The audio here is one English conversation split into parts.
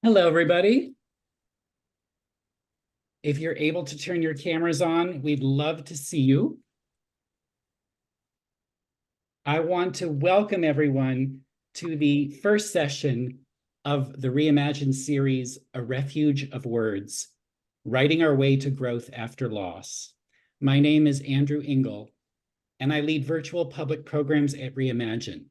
Hello, everybody. If you're able to turn your cameras on, we'd love to see you. I want to welcome everyone to the first session of the Reimagine series, A Refuge of Words, Writing Our Way to Growth After Loss. My name is Andrew Engel, and I lead virtual public programs at Reimagine.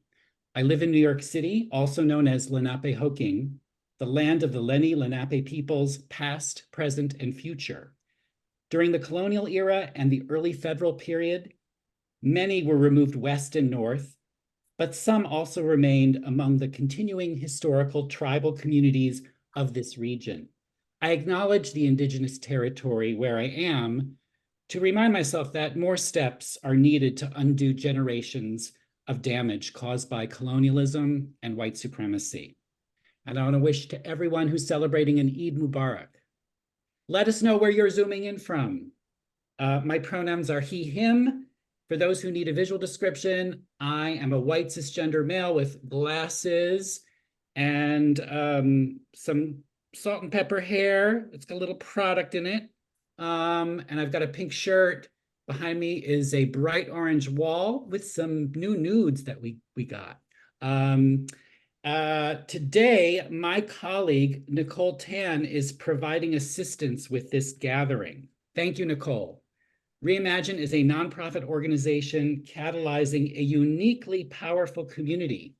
I live in New York City, also known as Lenapehoking, the land of the Lenni Lenape peoples, past, present, and future. During the colonial era and the early federal period, many were removed west and north, but some also remained among the continuing historical tribal communities of this region. I acknowledge the indigenous territory where I am to remind myself that more steps are needed to undo generations of damage caused by colonialism and white supremacy. And I want to wish to everyone who's celebrating an Eid Mubarak. Let us know where you're zooming in from. My pronouns are he, him. For those who need a visual description, I am a white cisgender male with glasses and some salt and pepper hair. It's got a little product in it. And I've got a pink shirt. Behind me is a bright orange wall with some new nudes that we got. Today, my colleague, Nicole Tan, is providing assistance with this gathering. Thank you, Nicole. Reimagine is a nonprofit organization catalyzing a uniquely powerful community.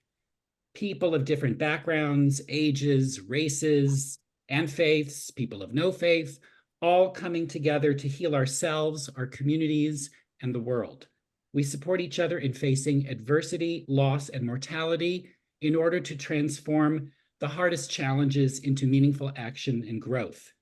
People of different backgrounds, ages, races, and faiths, people of no faith, all coming together to heal ourselves, our communities, and the world. We support each other in facing adversity, loss, and mortality in order to transform the hardest challenges into meaningful action and growth.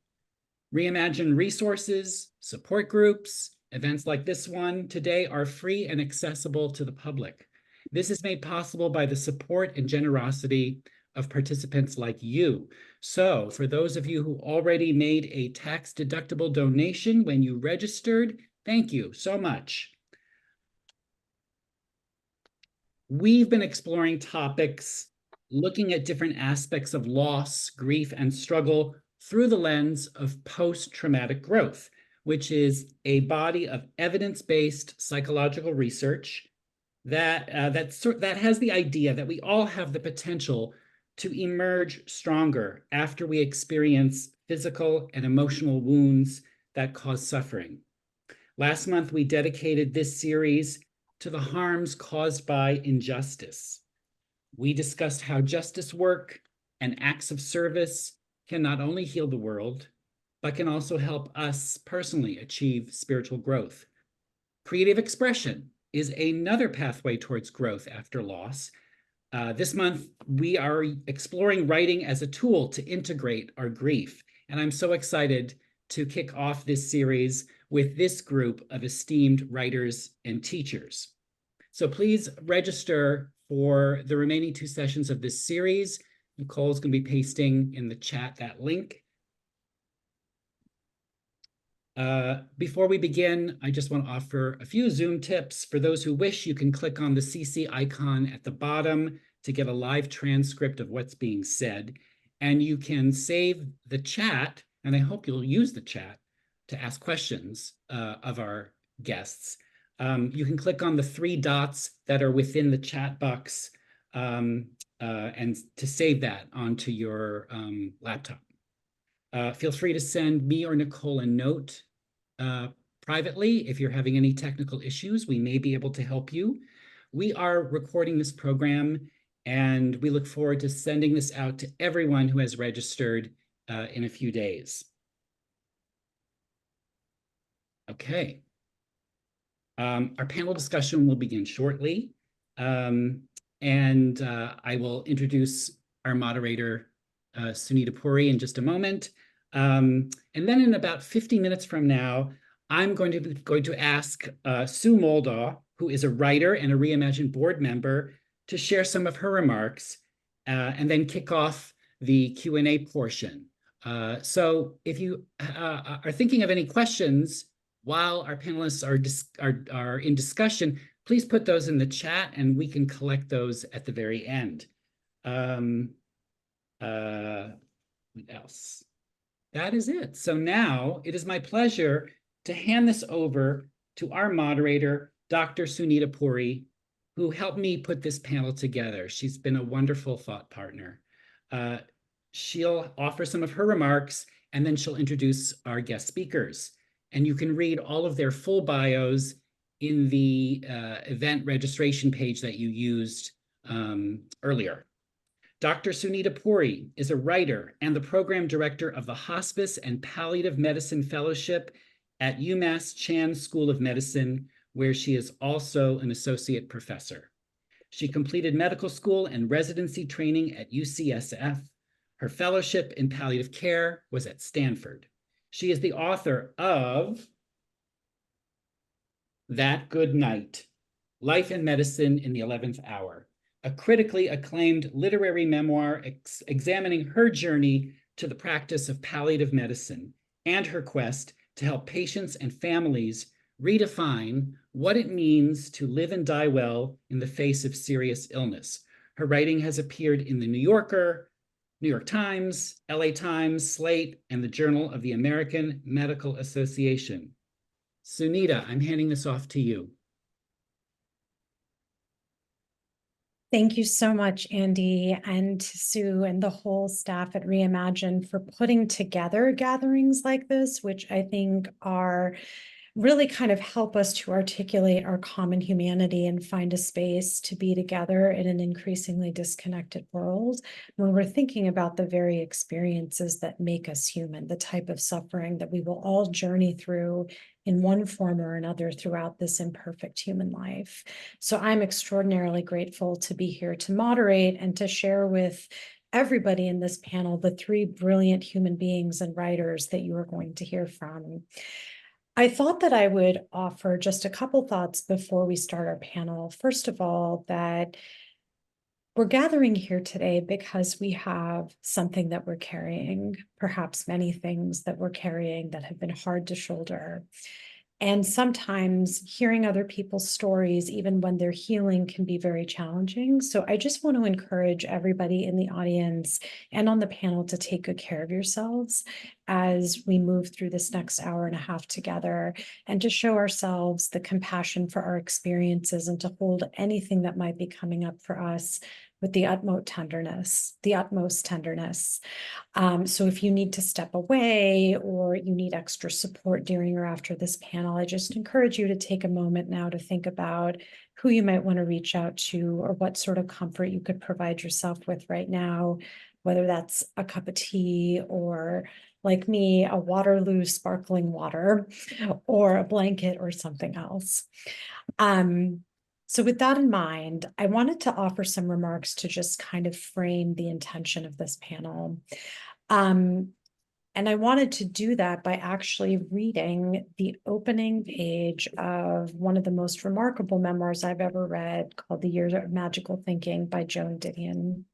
Reimagine resources, support groups, events like this one today are free and accessible to the public. This is made possible by the support and generosity of participants like you. So for those of you who already made a tax-deductible donation when you registered, thank you so much. We've been exploring topics, looking at different aspects of loss, grief, and struggle through the lens of post-traumatic growth, which is a body of evidence-based psychological research that has the idea that we all have the potential to emerge stronger after we experience physical and emotional wounds that cause suffering. Last month, we dedicated this series to the harms caused by injustice. We discussed how justice work and acts of service can not only heal the world, but can also help us personally achieve spiritual growth. Creative expression is another pathway towards growth after loss. This month, we are exploring writing as a tool to integrate our grief. And I'm so excited to kick off this series with this group of esteemed writers and teachers. So please register for the remaining 2 sessions of this series. Nicole's going to be pasting in the chat that link. Before we begin, I just want to offer a few Zoom tips. For those who wish, you can click on the CC icon at the bottom to get a live transcript of what's being said. And you can save the chat, and I hope you'll use the chat to ask questions of our guests. You can click on the 3 dots that are within the chat box and to save that onto your laptop. Feel free to send me or Nicole a note privately if you're having any technical issues. We may be able to help you. We are recording this program, and we look forward to sending this out to everyone who has registered in a few days. Okay. Our panel discussion will begin shortly, and I will introduce our moderator, Sunita Puri, in just a moment. And then in about 50 minutes from now, I'm going to ask Sue Moldaw, who is a writer and a Reimagine board member, to share some of her remarks and then kick off the Q&A portion. So if you are thinking of any questions while our panelists are in discussion, please put those in the chat and we can collect those at the very end. What else? That is it. So now it is my pleasure to hand this over to our moderator, Dr. Sunita Puri, who helped me put this panel together. She's been a wonderful thought partner. She'll offer some of her remarks, and then she'll introduce our guest speakers. And you can read all of their full bios in the event registration page that you used earlier. Dr. Sunita Puri is a writer and the program director of the Hospice and Palliative Medicine Fellowship at UMass Chan School of Medicine, where she is also an associate professor. She completed medical school and residency training at UCSF. Her fellowship in palliative care was at Stanford. She is the author of That Good Night, Life and Medicine in the 11th Hour, a critically acclaimed literary memoir examining her journey to the practice of palliative medicine and her quest to help patients and families redefine what it means to live and die well in the face of serious illness. Her writing has appeared in the New Yorker, New York Times, LA Times, Slate, and the Journal of the American Medical Association. Sunita, I'm handing this off to you. Thank you so much, Andy, and Sue and the whole staff at Reimagine for putting together gatherings like this, which I think are really kind of help us to articulate our common humanity and find a space to be together in an increasingly disconnected world when we're thinking about the very experiences that make us human, the type of suffering that we will all journey through in one form or another throughout this imperfect human life. So I'm extraordinarily grateful to be here to moderate and to share with everybody in this panel the three brilliant human beings and writers that you are going to hear from. I thought that I would offer just a couple thoughts before we start our panel. First of all, that we're gathering here today because we have something that we're carrying, perhaps many things that we're carrying that have been hard to shoulder. And sometimes hearing other people's stories, even when they're healing, can be very challenging. So I just want to encourage everybody in the audience and on the panel to take good care of yourselves as we move through this next hour and a half together, and to show ourselves the compassion for our experiences and to hold anything that might be coming up for us with the utmost tenderness, So if you need to step away or you need extra support during or after this panel, I just encourage you to take a moment now to think about who you might want to reach out to or what sort of comfort you could provide yourself with right now, whether that's a cup of tea or, like me, a Waterloo sparkling water or a blanket or something else. So with that in mind, I wanted to offer some remarks to just kind of frame the intention of this panel. And I wanted to do that by actually reading the opening page of one of the most remarkable memoirs I've ever read, called The Years of Magical Thinking by Joan Didion.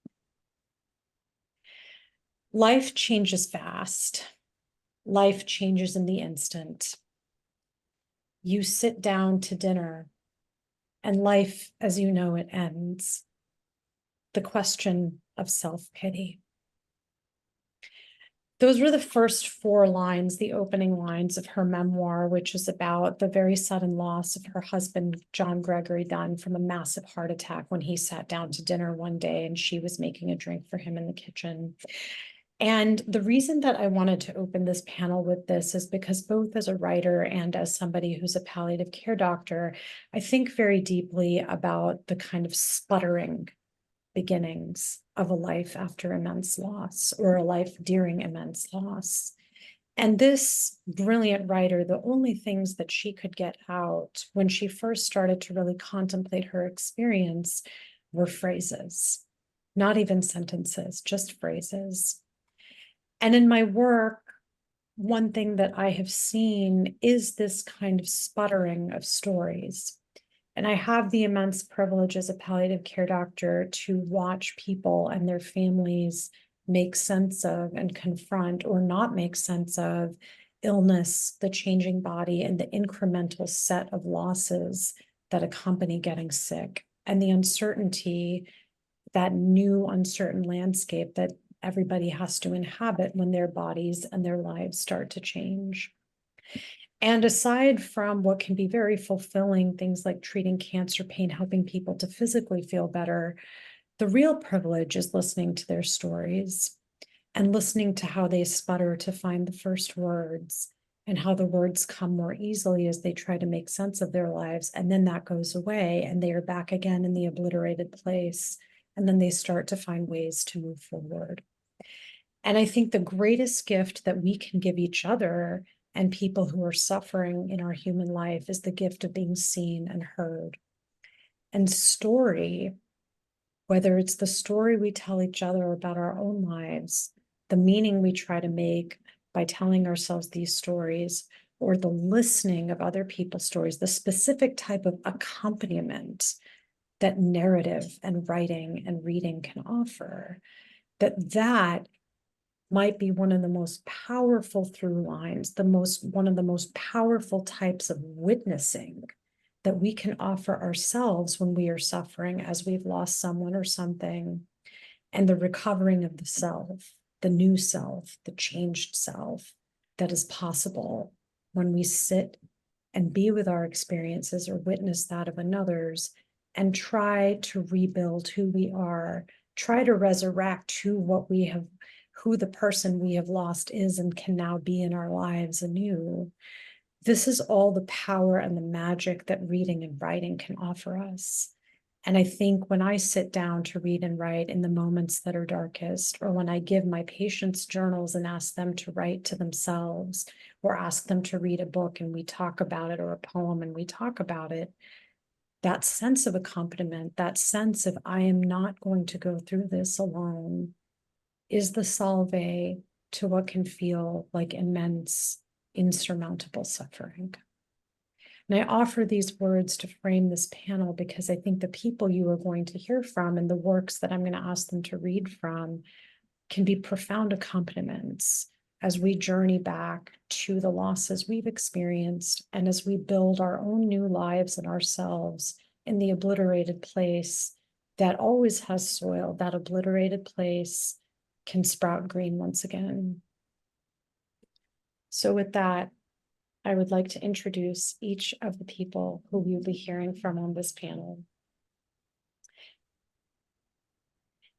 Life changes fast. Life changes in the instant. You sit down to dinner, and life, as you know it, ends. The question of self-pity. Those were the first four lines, the opening lines of her memoir, which is about the very sudden loss of her husband, John Gregory Dunn, from a massive heart attack when he sat down to dinner one day and she was making a drink for him in the kitchen. And the reason that I wanted to open this panel with this is because both as a writer and as somebody who's a palliative care doctor, I think very deeply about the kind of sputtering beginnings of a life after immense loss or a life during immense loss. And this brilliant writer, the only things that she could get out when she first started to really contemplate her experience were phrases, not even sentences, just phrases. And in my work, one thing that I have seen is this kind of sputtering of stories. And I have the immense privilege as a palliative care doctor to watch people and their families make sense of and confront or not make sense of illness, the changing body, and the incremental set of losses that accompany getting sick, and the uncertainty, that new uncertain landscape that everybody has to inhabit when their bodies and their lives start to change. And aside from what can be very fulfilling, things like treating cancer pain, helping people to physically feel better, the real privilege is listening to their stories and listening to how they sputter to find the first words, and how the words come more easily as they try to make sense of their lives. And then that goes away and they are back again in the obliterated place. And then they start to find ways to move forward. And I think the greatest gift that we can give each other and people who are suffering in our human life is the gift of being seen and heard. And story, whether it's the story we tell each other about our own lives, the meaning we try to make by telling ourselves these stories, or the listening of other people's stories, the specific type of accompaniment that narrative and writing and reading can offer, that might be one of the most powerful through lines, one of the most powerful types of witnessing that we can offer ourselves when we are suffering as we've lost someone or something, and the recovering of the self, the new self, the changed self that is possible when we sit and be with our experiences or witness that of another's and try to rebuild who we are, try to resurrect who the person we have lost is and can now be in our lives anew. This is all the power and the magic that reading and writing can offer us. And I think when I sit down to read and write in the moments that are darkest, or when I give my patients journals and ask them to write to themselves, or ask them to read a book and we talk about it, or a poem and we talk about it, that sense of accompaniment, that sense of I am not going to go through this alone, is the salve to what can feel like immense, insurmountable suffering. And I offer these words to frame this panel because I think the people you are going to hear from and the works that I'm going to ask them to read from can be profound accompaniments as we journey back to the losses we've experienced and as we build our own new lives and ourselves in the obliterated place that always has soil. That obliterated place can sprout green once again. So with that, I would like to introduce each of the people who we'll be hearing from on this panel.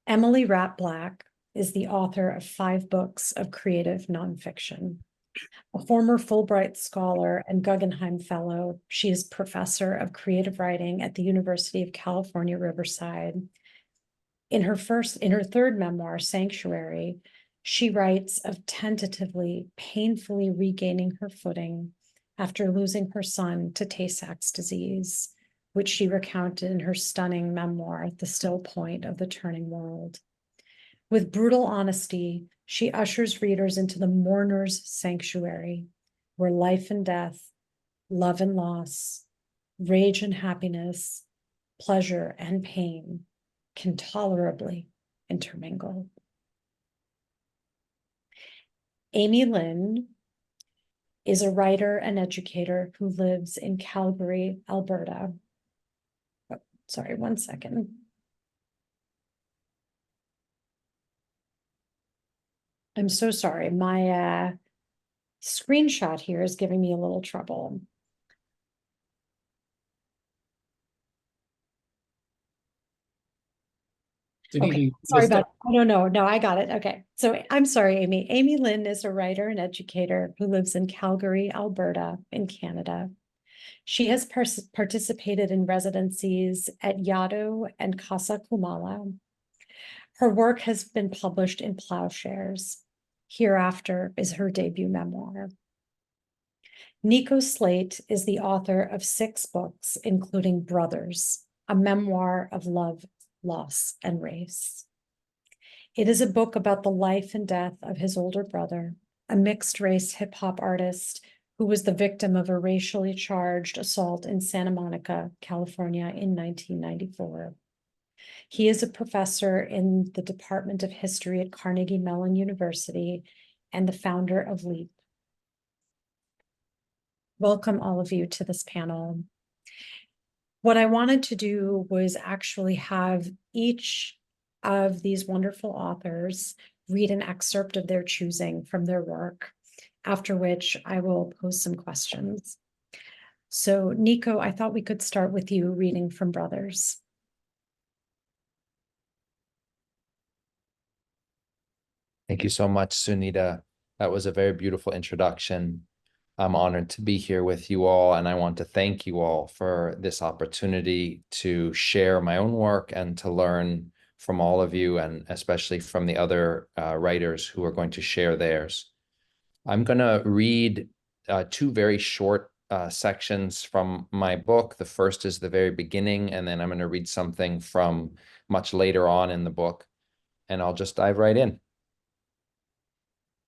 Emily Rapp Black is the author of 5 books of creative nonfiction. A former Fulbright Scholar and Guggenheim Fellow, she is professor of creative writing at the University of California, Riverside. In her third memoir, Sanctuary, she writes of tentatively, painfully regaining her footing after losing her son to Tay-Sachs disease, which she recounted in her stunning memoir, The Still Point of the Turning World. With brutal honesty, she ushers readers into the mourner's sanctuary, where life and death, love and loss, rage and happiness, pleasure and pain can tolerably intermingle. Amy Lynn is a writer and educator who lives in Calgary, Alberta. Oh, sorry, one second. I'm so sorry. My screenshot here is giving me a little trouble. Okay, sorry about that. No, I got it. Okay, so I'm sorry, Amy. Amy Lynn is a writer and educator who lives in Calgary, Alberta, in Canada. She has participated in residencies at Yaddo and Casa Kumala. Her work has been published in Plowshares. Hereafter is her debut memoir. Nico Slate is the author of 6 books, including Brothers, a memoir of love, loss, and race. It is a book about the life and death of his older brother, a mixed-race hip-hop artist who was the victim of a racially charged assault in Santa Monica, California in 1994. He is a professor in the Department of History at Carnegie Mellon University and the founder of LEAP. Welcome all of you to this panel. What I wanted to do was actually have each of these wonderful authors read an excerpt of their choosing from their work, after which I will pose some questions. So, Nico, I thought we could start with you reading from Brothers. Thank you so much, Sunita. That was a very beautiful introduction. I'm honored to be here with you all, and I want to thank you all for this opportunity to share my own work and to learn from all of you, and especially from the other writers who are going to share theirs. I'm going to read two very short sections from my book. The first is the very beginning, and then I'm going to read something from much later on in the book, and I'll just dive right in.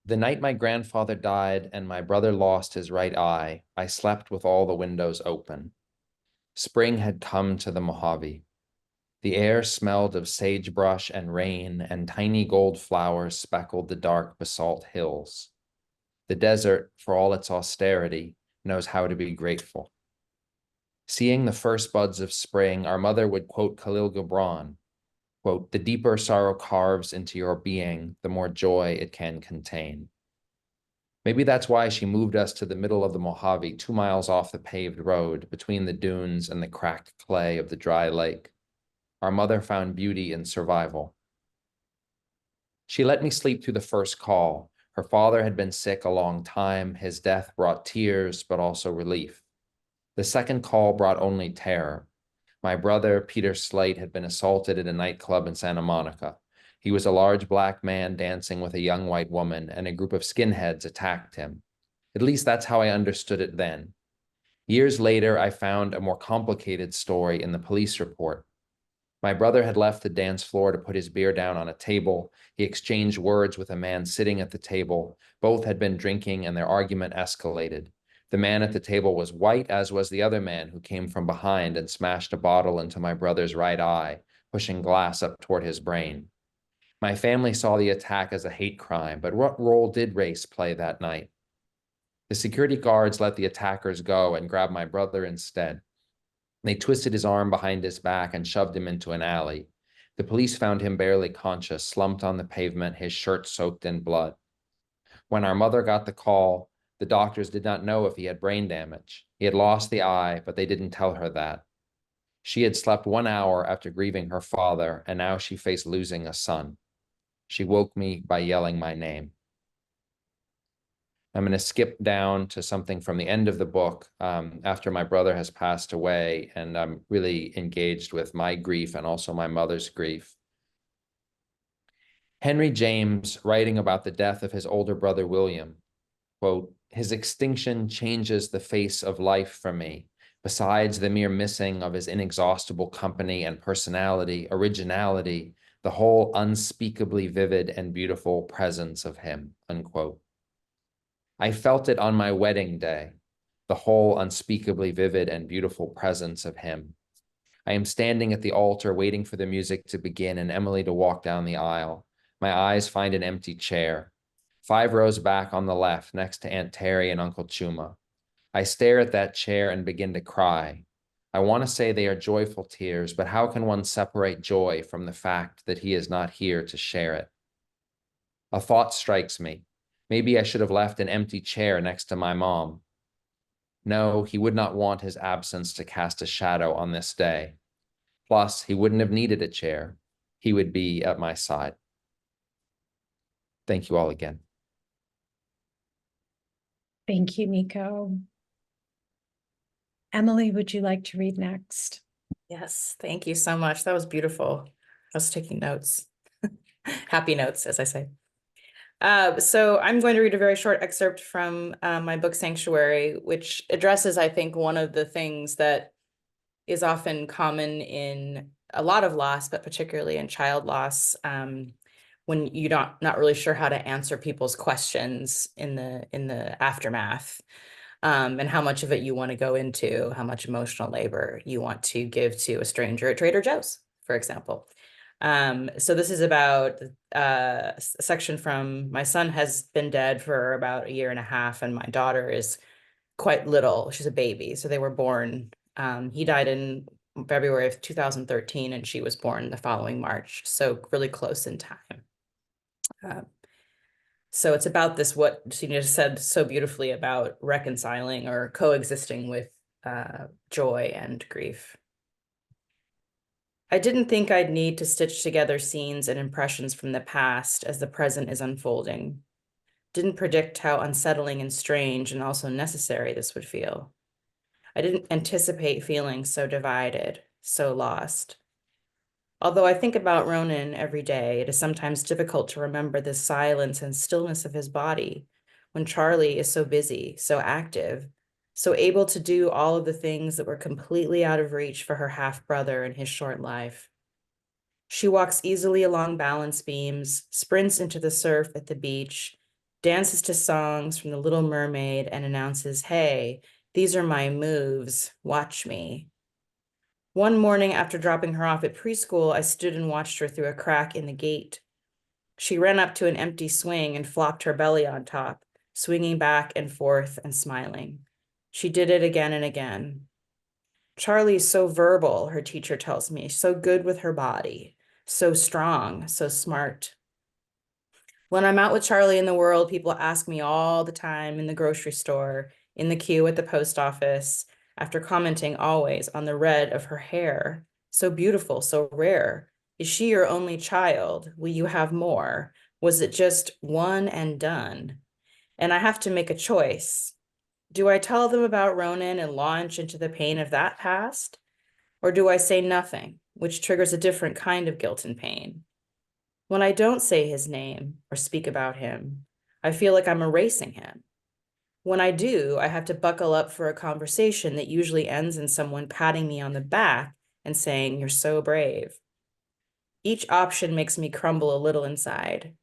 The night my grandfather died and my brother lost his right eye, I slept with all the windows open. Spring had come to the Mojave. The air smelled of sagebrush and rain, and tiny gold flowers speckled the dark basalt hills. The desert, for all its austerity, knows how to be grateful. Seeing the first buds of spring, our mother would quote Khalil Gibran, quote, "The deeper sorrow carves into your being, the more joy it can contain." Maybe that's why she moved us to the middle of the Mojave, 2 miles off the paved road, between the dunes and the cracked clay of the dry lake. Our mother found beauty in survival. She let me sleep through the first call. Her father had been sick a long time. His death brought tears, but also relief. The second call brought only terror. My brother, Peter Slate, had been assaulted at a nightclub in Santa Monica. He was a large black man dancing with a young white woman, and a group of skinheads attacked him. At least that's how I understood it then. Years later, I found a more complicated story in the police report. My brother had left the dance floor to put his beer down on a table. He exchanged words with a man sitting at the table. Both had been drinking, and their argument escalated. The man at the table was white, as was the other man, who came from behind and smashed a bottle into my brother's right eye, pushing glass up toward his brain. My family saw the attack as a hate crime, but what role did race play that night? The security guards let the attackers go and grabbed my brother instead. They twisted his arm behind his back and shoved him into an alley. The police found him barely conscious, slumped on the pavement, his shirt soaked in blood. When our mother got the call, the doctors did not know if he had brain damage. He had lost the eye, but they didn't tell her that. She had slept 1 hour after grieving her father, and now she faced losing a son. She woke me by yelling my name. I'm going to skip down to something from the end of the book after my brother has passed away, and I'm really engaged with my grief and also my mother's grief. Henry James, writing about the death of his older brother William, quote, "His extinction changes the face of life for me. Besides the mere missing of his inexhaustible company and personality, originality, the whole unspeakably vivid and beautiful presence of him," unquote. I felt it on my wedding day, the whole unspeakably vivid and beautiful presence of him. I am standing at the altar waiting for the music to begin and Emily to walk down the aisle. My eyes find an empty chair, 5 rows back on the left, next to Aunt Terry and Uncle Chuma. I stare at that chair and begin to cry. I want to say they are joyful tears, but how can one separate joy from the fact that he is not here to share it? A thought strikes me. Maybe I should have left an empty chair next to my mom. No, he would not want his absence to cast a shadow on this day. Plus, he wouldn't have needed a chair. He would be at my side. Thank you all again. Thank you, Nico. Emily, would you like to read next? Yes, thank you so much. That was beautiful. I was taking notes. Happy notes, as I say. So I'm going to read a very short excerpt from my book Sanctuary, which addresses, I think, one of the things that is often common in a lot of loss, but particularly in child loss, when you're not really sure how to answer people's questions in the aftermath, and how much of it you want to go into, how much emotional labor you want to give to a stranger at Trader Joe's, for example. So this is about a section from my son has been dead for about 1.5 years, and my daughter is quite little. She's a baby. So they were born. He died in February of 2013, and she was born the following March. So really close in time. So it's about this, what Sunita said so beautifully about reconciling or coexisting with joy and grief. I didn't think I'd need to stitch together scenes and impressions from the past as the present is unfolding. Didn't predict how unsettling and strange and also necessary this would feel. I didn't anticipate feeling so divided, so lost. Although I think about Ronan every day, it is sometimes difficult to remember the silence and stillness of his body when Charlie is so busy, so active, so able to do all of the things that were completely out of reach for her half-brother in his short life. She walks easily along balance beams, sprints into the surf at the beach, dances to songs from The Little Mermaid, and announces, "Hey, these are my moves, watch me." One morning after dropping her off at preschool, I stood and watched her through a crack in the gate. She ran up to an empty swing and flopped her belly on top, swinging back and forth and smiling. She did it again and again. Charlie's so verbal, her teacher tells me, so good with her body, so strong, so smart. When I'm out with Charlie in the world, people ask me all the time in the grocery store, in the queue at the post office, after commenting always on the red of her hair. So beautiful, so rare. Is she your only child? Will you have more? Was it just one and done? And I have to make a choice. Do I tell them about Ronan and launch into the pain of that past? Or do I say nothing, which triggers a different kind of guilt and pain? When I don't say his name or speak about him, I feel like I'm erasing him. When I do, I have to buckle up for a conversation that usually ends in someone patting me on the back and saying, "You're so brave." Each option makes me crumble a little inside.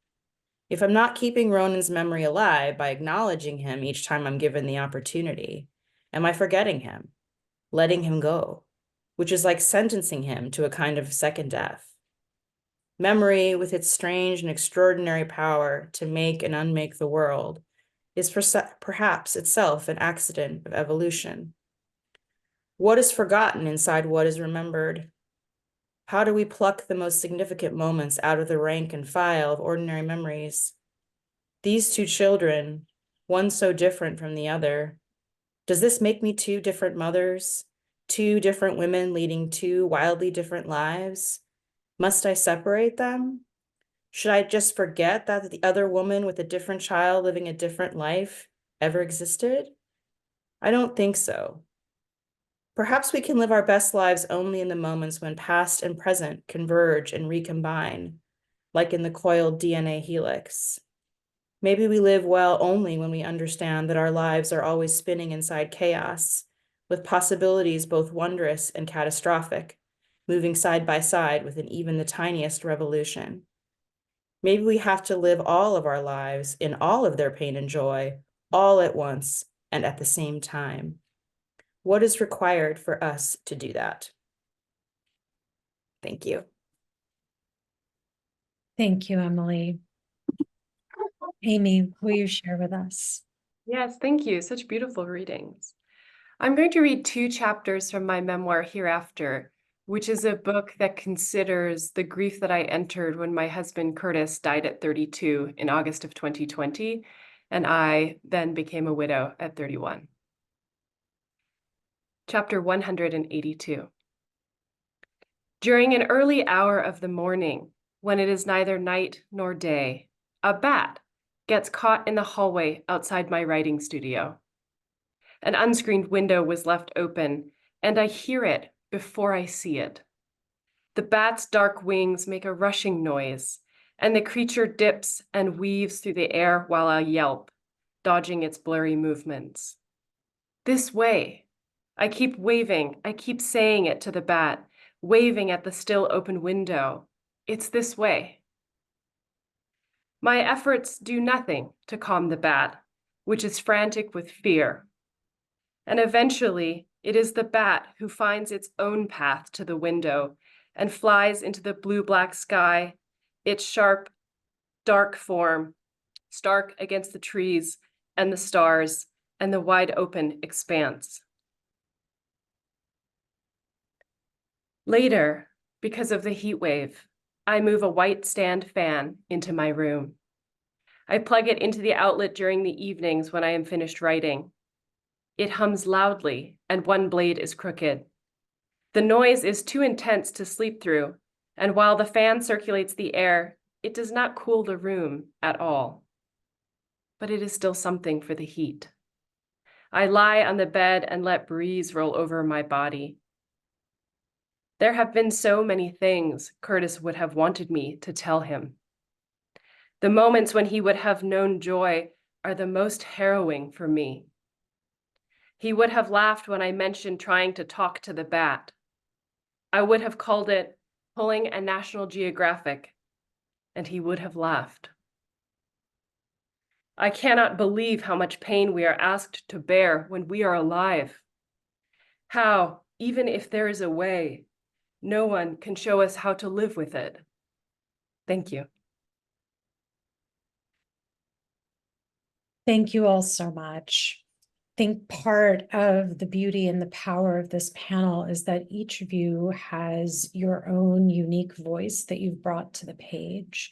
If I'm not keeping Ronan's memory alive by acknowledging him each time I'm given the opportunity, am I forgetting him, letting him go, which is like sentencing him to a kind of second death? Memory, with its strange and extraordinary power to make and unmake the world, is perhaps itself an accident of evolution. What is forgotten inside what is remembered? How do we pluck the most significant moments out of the rank and file of ordinary memories? These two children, one so different from the other, does this make me two different mothers, two different women leading two wildly different lives? Must I separate them? Should I just forget that the other woman with a different child living a different life ever existed? I don't think so. Perhaps we can live our best lives only in the moments when past and present converge and recombine, like in the coiled DNA helix. Maybe we live well only when we understand that our lives are always spinning inside chaos, with possibilities both wondrous and catastrophic, moving side by side with even the tiniest revolution. Maybe we have to live all of our lives in all of their pain and joy, all at once and at the same time. What is required for us to do that? Thank you. Thank you, Emily. Amy, will you share with us? Yes, thank you. Such beautiful readings. I'm going to read 2 chapters from my memoir, Hereafter, which is a book that considers the grief that I entered when my husband Curtis died at 32 in August of 2020, and I then became a widow at 31. Chapter 182. During an early hour of the morning, when it is neither night nor day, a bat gets caught in the hallway outside my writing studio. An unscreened window was left open, and I hear it before I see it. The bat's dark wings make a rushing noise, and the creature dips and weaves through the air while I yelp, dodging its blurry movements. This way. I keep waving, I keep saying it to the bat, waving at the still open window. It's this way. My efforts do nothing to calm the bat, which is frantic with fear. And eventually, it is the bat who finds its own path to the window and flies into the blue-black sky, its sharp, dark form, stark against the trees and the stars and the wide open expanse. Later, because of the heat wave, I move a white stand fan into my room. I plug it into the outlet during the evenings when I am finished writing. It hums loudly, and one blade is crooked. The noise is too intense to sleep through, and while the fan circulates the air, it does not cool the room at all. But it is still something for the heat. I lie on the bed and let breeze roll over my body. There have been so many things Curtis would have wanted me to tell him. The moments when he would have known joy are the most harrowing for me. He would have laughed when I mentioned trying to talk to the bat. I would have called it pulling a National Geographic, and he would have laughed. I cannot believe how much pain we are asked to bear when we are alive. How, even if there is a way, no one can show us how to live with it. Thank you. Thank you all so much. I think part of the beauty and the power of this panel is that each of you has your own unique voice that you've brought to the page,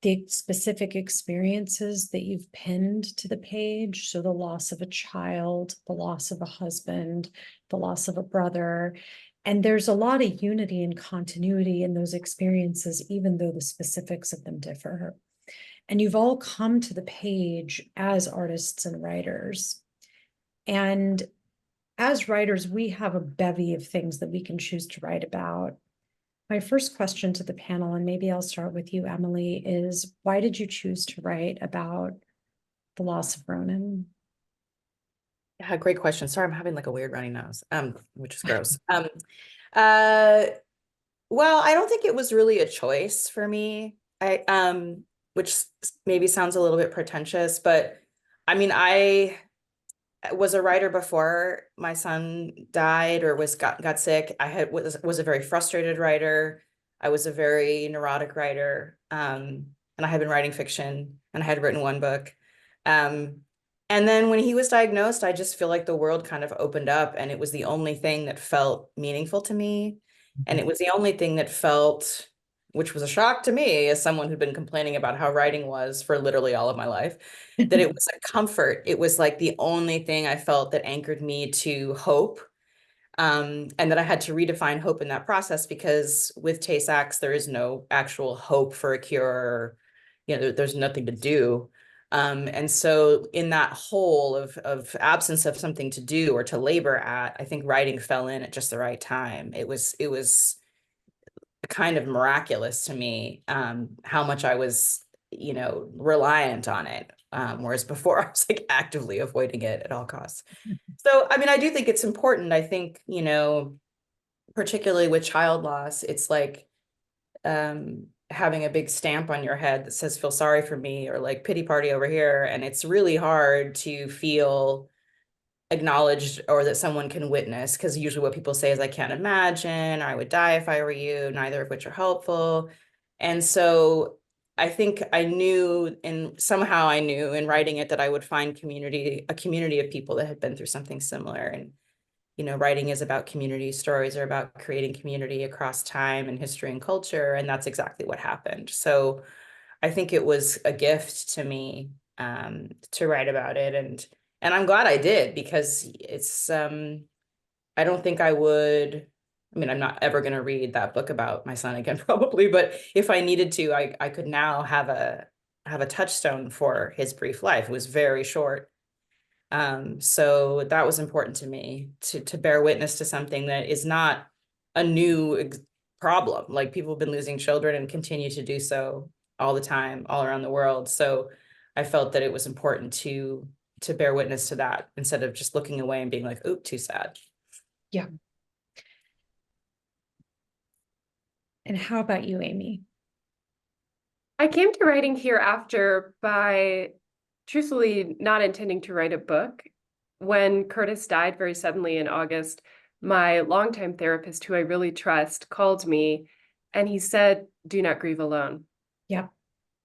the specific experiences that you've pinned to the page. So the loss of a child, the loss of a husband, the loss of a brother. And there's a lot of unity and continuity in those experiences, even though the specifics of them differ. And you've all come to the page as artists and writers. And as writers, we have a bevy of things that we can choose to write about. My first question to the panel, and maybe I'll start with you, Emily, is why did you choose to write about the loss of Ronan? Yeah, great question. Sorry, I'm having like a weird runny nose, which is gross. Well, I don't think it was really a choice for me. Which maybe sounds a little bit pretentious, but I mean, I was a writer before my son died or got sick. I was a very frustrated writer. I was a very neurotic writer, and I had been writing fiction, and I had written one book. And then when he was diagnosed, I just feel like the world kind of opened up, and it was the only thing that felt meaningful to me. And it was the only thing that felt, which was a shock to me as someone who'd been complaining about how writing was for literally all of my life, that it was a comfort. It was like the only thing I felt that anchored me to hope. And that I had to redefine hope in that process, because with Tay-Sachs, there is no actual hope for a cure. You know, there's nothing to do. And so in that hole of absence of something to do or to labor at, I think writing fell in at just the right time. It was kind of miraculous to me, how much I was, reliant on it. Whereas before I was like actively avoiding it at all costs. So, I mean, I do think it's important. I think, particularly with child loss, it's like, having a big stamp on your head that says, feel sorry for me, or like pity party over here. And it's really hard to feel acknowledged or that someone can witness, because usually what people say is, I can't imagine, or I would die if I were you, neither of which are helpful. And so I think I knew, and somehow I knew in writing it, that I would find a community of people that had been through something similar. And writing is about community. Stories are about creating community across time and history and culture. And that's exactly what happened. So I think it was a gift to me, to write about it. And I'm glad I did, because it's, I don't think I would, I'm not ever going to read that book about my son again, probably, but if I needed to, I could now have a touchstone for his brief life. It was very short. So that was important to me, to bear witness to something that is not a new problem. Like, people have been losing children and continue to do so all the time, all around the world. So I felt that it was important to bear witness to that, instead of just looking away and being like, "Oop, too sad." Yeah. And how about you, Amy? I came to writing hereafter by truthfully not intending to write a book. When Curtis died very suddenly in August, my longtime therapist, who I really trust, called me and he said, "Do not grieve alone." Yeah.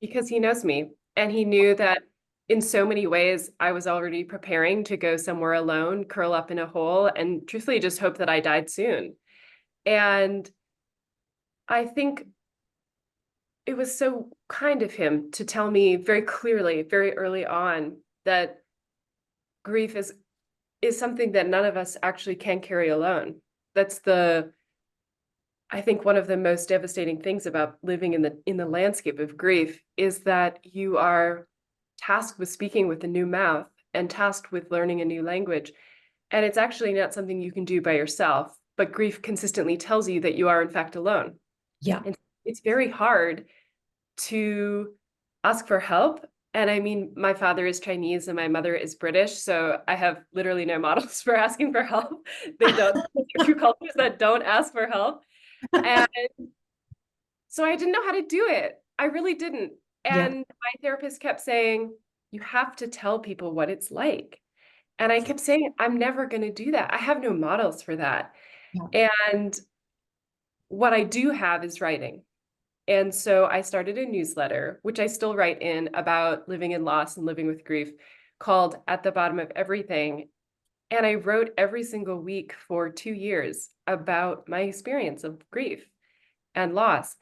Because he knows me, and he knew that in so many ways I was already preparing to go somewhere alone, curl up in a hole, and truthfully just hope that I died soon. And I think it was so kind of him to tell me very clearly, very early on, that grief is something that none of us actually can carry alone. That's I think one of the most devastating things about living in the landscape of grief is that you are tasked with speaking with a new mouth and tasked with learning a new language. And it's actually not something you can do by yourself, but grief consistently tells you that you are in fact alone. Yeah. And it's very hard to ask for help. And I mean, my father is Chinese and my mother is British, so I have literally no models for asking for help. They don't, two cultures that don't ask for help. And so I didn't know how to do it. I really didn't. And my therapist kept saying, you have to tell people what it's like. And I kept saying, I'm never going to do that. I have no models for that. Yeah. And what I do have is writing. And so I started a newsletter, which I still write in, about living in loss and living with grief, called At the Bottom of Everything. And I wrote every single week for 2 years about my experience of grief and loss.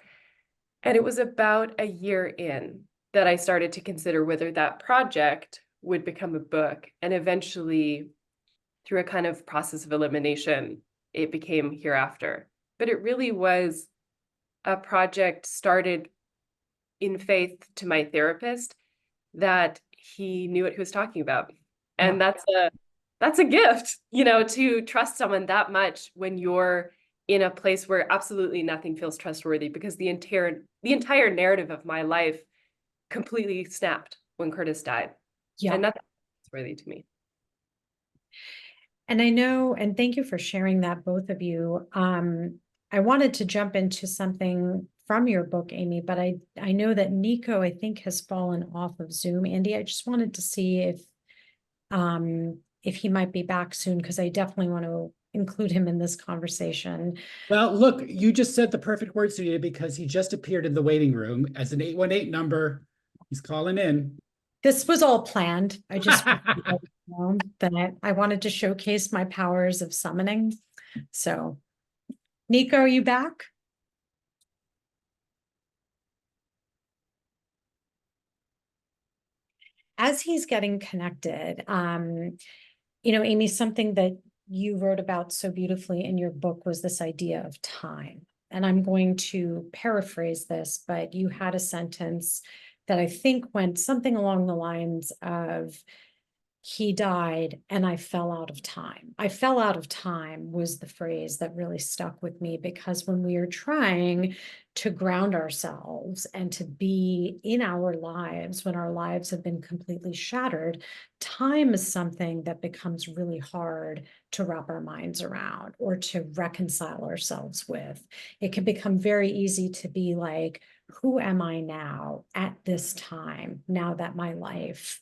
And it was about a year in that I started to consider whether that project would become a book. And eventually, through a kind of process of elimination, it became Hereafter. But it really was a project started in faith to my therapist that he knew what he was talking about. And that's a gift, to trust someone that much when you're in a place where absolutely nothing feels trustworthy, because the entire narrative of my life completely snapped when Curtis died. Yeah. And nothing was trustworthy to me. And I know, and thank you for sharing that, both of you. I wanted to jump into something from your book, Amy, but I know that Nico, I think, has fallen off of Zoom. Andy, I just wanted to see if he might be back soon, because I definitely want to include him in this conversation. Well, look, you just said the perfect words to you, because he just appeared in the waiting room as an 818 number. He's calling in. This was all planned. I just know that I wanted to showcase my powers of summoning. So, Nico, are you back? As he's getting connected, Amy, something that you wrote about so beautifully in your book was this idea of time. And I'm going to paraphrase this, but you had a sentence that I think went something along the lines of, he died and I fell out of time. I fell out of time was the phrase that really stuck with me, because when we are trying to ground ourselves and to be in our lives, when our lives have been completely shattered, time is something that becomes really hard to wrap our minds around or to reconcile ourselves with. It can become very easy to be like, who am I now at this time, now that my life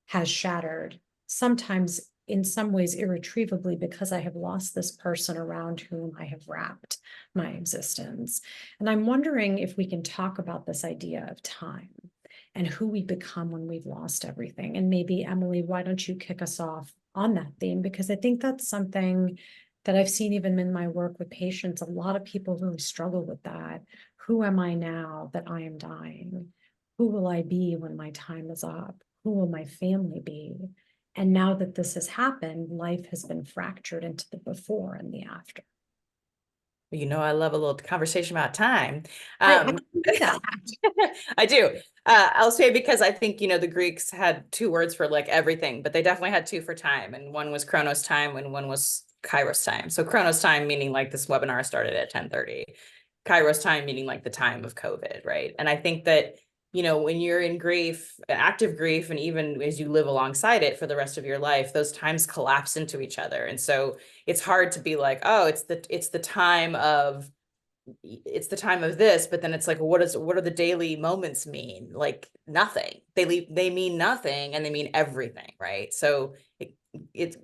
has shattered? Sometimes in some ways irretrievably, because I have lost this person around whom I have wrapped my existence. And I'm wondering if we can talk about this idea of time and who we become when we've lost everything. And maybe, Emily, why don't you kick us off on that theme? Because I think that's something that I've seen even in my work with patients. A lot of people really struggle with that. Who am I now that I am dying? Who will I be when my time is up? Who will my family be? And now that this has happened, life has been fractured into the before and the after. I love a little conversation about time. I do. I'll say, because I think, the Greeks had 2 words for like everything, but they definitely had 2 for time. And one was Chronos time and one was Kairos time. So Chronos time, meaning like this webinar started at 10:30. Kairos time, meaning like the time of COVID, right? And I think that, when you're in grief, active grief, and even as you live alongside it for the rest of your life, those times collapse into each other. And so it's hard to be like, oh, it's the time of this, but then it's like, what do the daily moments mean? Like nothing. They mean nothing, and they mean everything, right? So it's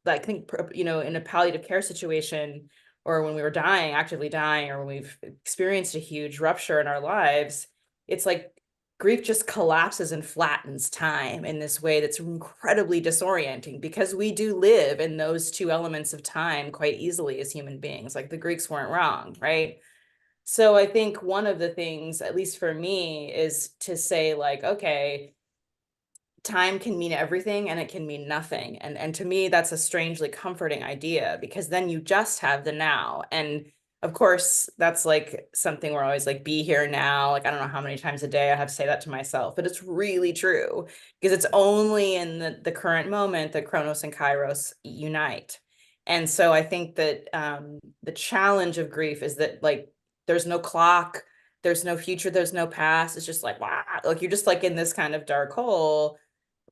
I think, in a palliative care situation, or when we were actively dying, or when we've experienced a huge rupture in our lives, it's like grief just collapses and flattens time in this way that's incredibly disorienting, because we do live in those 2 elements of time quite easily as human beings. Like the Greeks weren't wrong, right? So I think one of the things, at least for me, is to say like, okay, time can mean everything and it can mean nothing. And to me, that's a strangely comforting idea, because then you just have the now. And of course, that's like something we're always like, be here now. Like, I don't know how many times a day I have to say that to myself, but it's really true, because it's only in the current moment that Chronos and Kairos unite. And so I think that the challenge of grief is that like, there's no clock, there's no future, there's no past. It's just like, wow, like you're just like in this kind of dark hole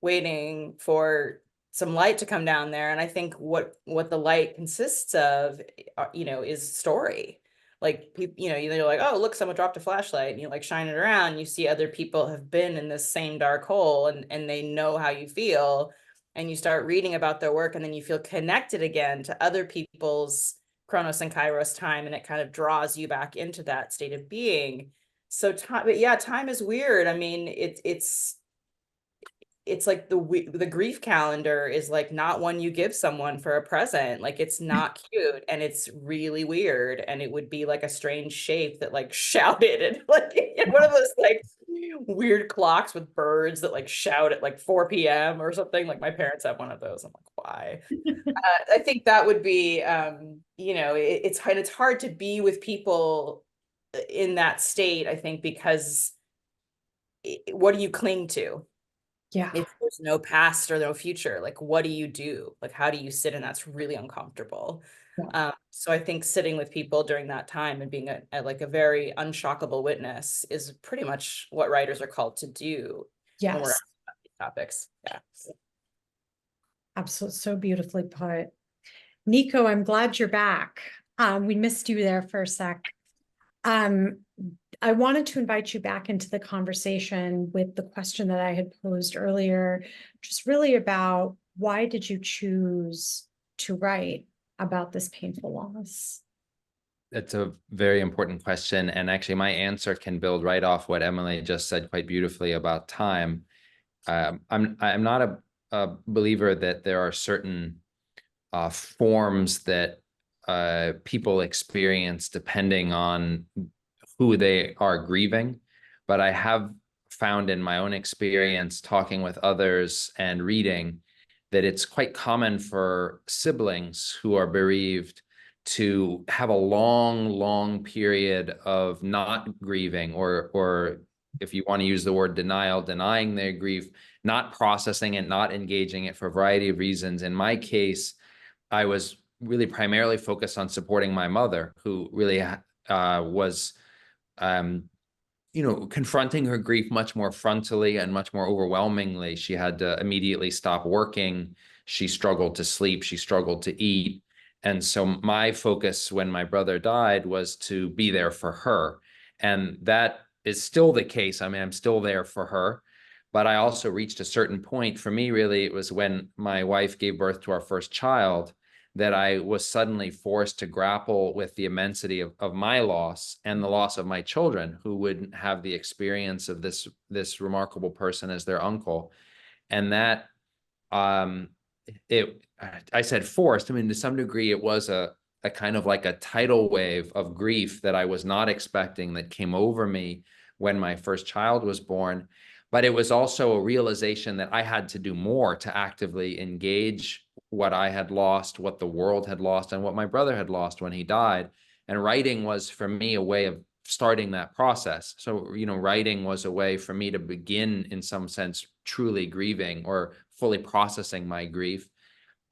waiting for some light to come down there. And I think what the light consists of, is story. Like people, you're like, oh, look, someone dropped a flashlight, and you like shine it around. You see other people have been in this same dark hole, and they know how you feel. And you start reading about their work, and then you feel connected again to other people's Chronos and Kairos time, and it kind of draws you back into that state of being. So time, but yeah, time is weird. I mean, it's like the grief calendar is like not one you give someone for a present. Like it's not cute, and it's really weird, and it would be like a strange shape that like shouted, and like one of those like weird clocks with birds that like shout at like 4 p.m. or something. Like my parents have one of those. I'm like, why? I think that would be it's hard to be with people in that state, I think, because what do you cling to? Yeah. If there's no past or no future, like what do you do? Like how do you sit? And that's really uncomfortable. Yeah. So I think sitting with people during that time and being like a very unshockable witness is pretty much what writers are called to do when we're Yes. on these topics. Yeah. Absolutely. So beautifully put. Nico, I'm glad you're back. We missed you there for a sec. I wanted to invite you back into the conversation with the question that I had posed earlier, just really about why did you choose to write about this painful loss? That's a very important question. And actually, my answer can build right off what Emily just said quite beautifully about time. I'm not a believer that there are certain forms that people experience depending on who they are grieving. But I have found in my own experience, talking with others and reading, that it's quite common for siblings who are bereaved to have a long period of not grieving, or if you want to use the word denial, denying their grief, not processing it, not engaging it for a variety of reasons. In my case, I was really primarily focused on supporting my mother, who really was confronting her grief much more frontally and much more overwhelmingly. She had to immediately stop working. She struggled to sleep. She struggled to eat. And so my focus when my brother died was to be there for her. And that is still the case. I mean, I'm still there for her. But I also reached a certain point. For me, really, it was when my wife gave birth to our first child that I was suddenly forced to grapple with the immensity of my loss and the loss of my children, who wouldn't have the experience of this remarkable person as their uncle. And that I said forced. I mean, to some degree, it was a kind of like a tidal wave of grief that I was not expecting that came over me when my first child was born. But it was also a realization that I had to do more to actively engage what I had lost, what the world had lost, and what my brother had lost when he died. And writing was, for me, a way of starting that process. So, writing was a way for me to begin, in some sense, truly grieving or fully processing my grief.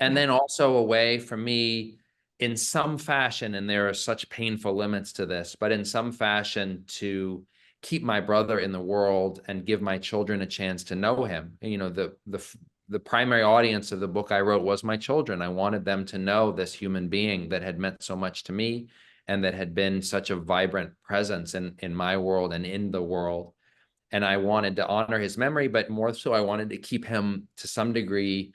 And then also a way for me, in some fashion, and there are such painful limits to this, but in some fashion, to keep my brother in the world and give my children a chance to know him. The primary audience of the book I wrote was my children. I wanted them to know this human being that had meant so much to me and that had been such a vibrant presence in my world and in the world. And I wanted to honor his memory, but more so, I wanted to keep him to some degree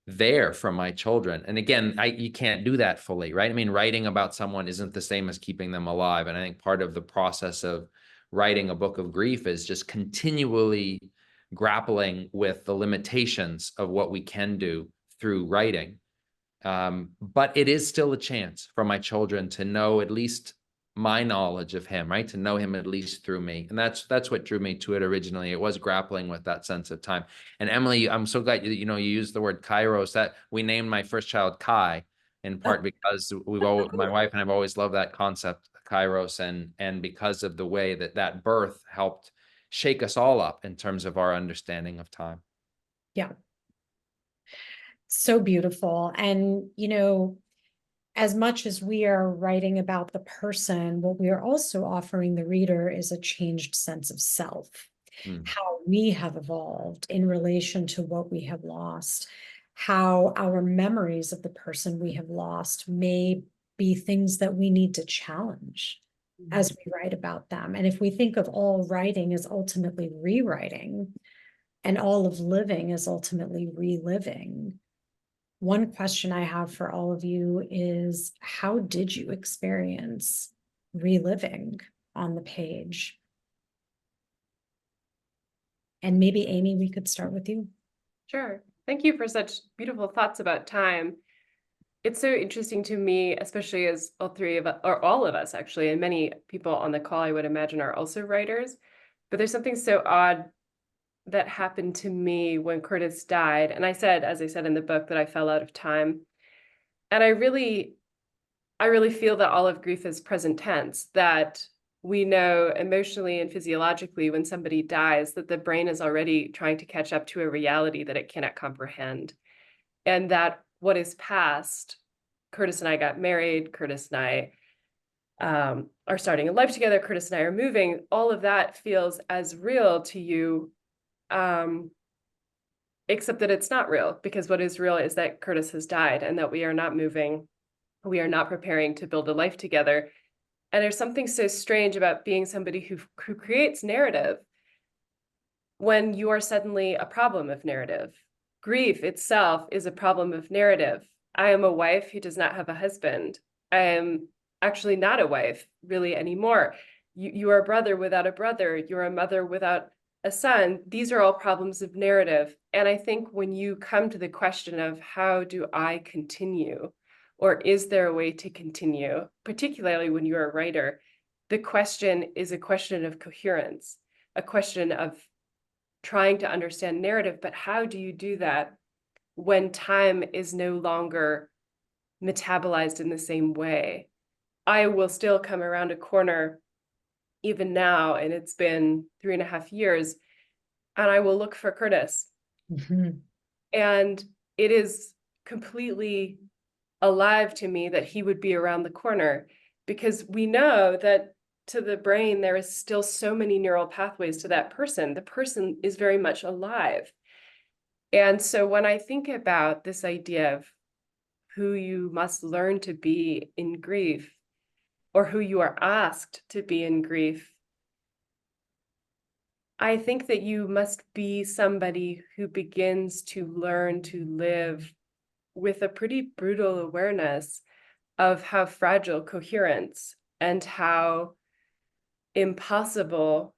there for my children. And again, you can't do that fully, right? I mean, writing about someone isn't the same as keeping them alive. And I think part of the process of writing a book of grief is just continually grappling with the limitations of what we can do through writing. But it is still a chance for my children to know at least my knowledge of him, right? To know him at least through me. And that's what drew me to it originally. It was grappling with that sense of time. And Emily, I'm so glad you used the word kairos. That we named my first child Kai, in part because my wife and I've always loved that concept, kairos, and because of the way that birth helped shake us all up in terms of our understanding of time. Yeah. So beautiful. And, as much as we are writing about the person, what we are also offering the reader is a changed sense of self, how we have evolved in relation to what we have lost, how our memories of the person we have lost may be things that we need to challenge as we write about them. And if we think of all writing as ultimately rewriting, and all of living as ultimately reliving, one question I have for all of you is, how did you experience reliving on the page? And maybe Amy, we could start with you. Sure. Thank you for such beautiful thoughts about time. It's so interesting to me, especially as all three of us, or all of us actually, and many people on the call I would imagine are also writers, but there's something so odd that happened to me when Curtis died. And I said, as I said in the book, that I fell out of time. And I really feel that all of grief is present tense, that we know emotionally and physiologically when somebody dies that the brain is already trying to catch up to a reality that it cannot comprehend. And that what is past, Curtis and I got married, Curtis and I are starting a life together, Curtis and I are moving, all of that feels as real to you, except that it's not real, because what is real is that Curtis has died and that we are not moving. We are not preparing to build a life together. And there's something so strange about being somebody who creates narrative when you are suddenly a problem of narrative. Grief itself is a problem of narrative. I am a wife who does not have a husband. I am actually not a wife really anymore. You are a brother without a brother. You're a mother without a son. These are all problems of narrative. And I think when you come to the question of how do I continue, or is there a way to continue, particularly when you're a writer, the question is a question of coherence, a question of trying to understand narrative. But how do you do that when time is no longer metabolized in the same way? I will still come around a corner even now, and it's been 3.5 years, and I will look for Curtis. And it is completely alive to me that he would be around the corner, because we know that to the brain, there is still so many neural pathways to that person. The person is very much alive. And so when I think about this idea of who you must learn to be in grief, or who you are asked to be in grief, I think that you must be somebody who begins to learn to live with a pretty brutal awareness of how fragile coherence and how impossible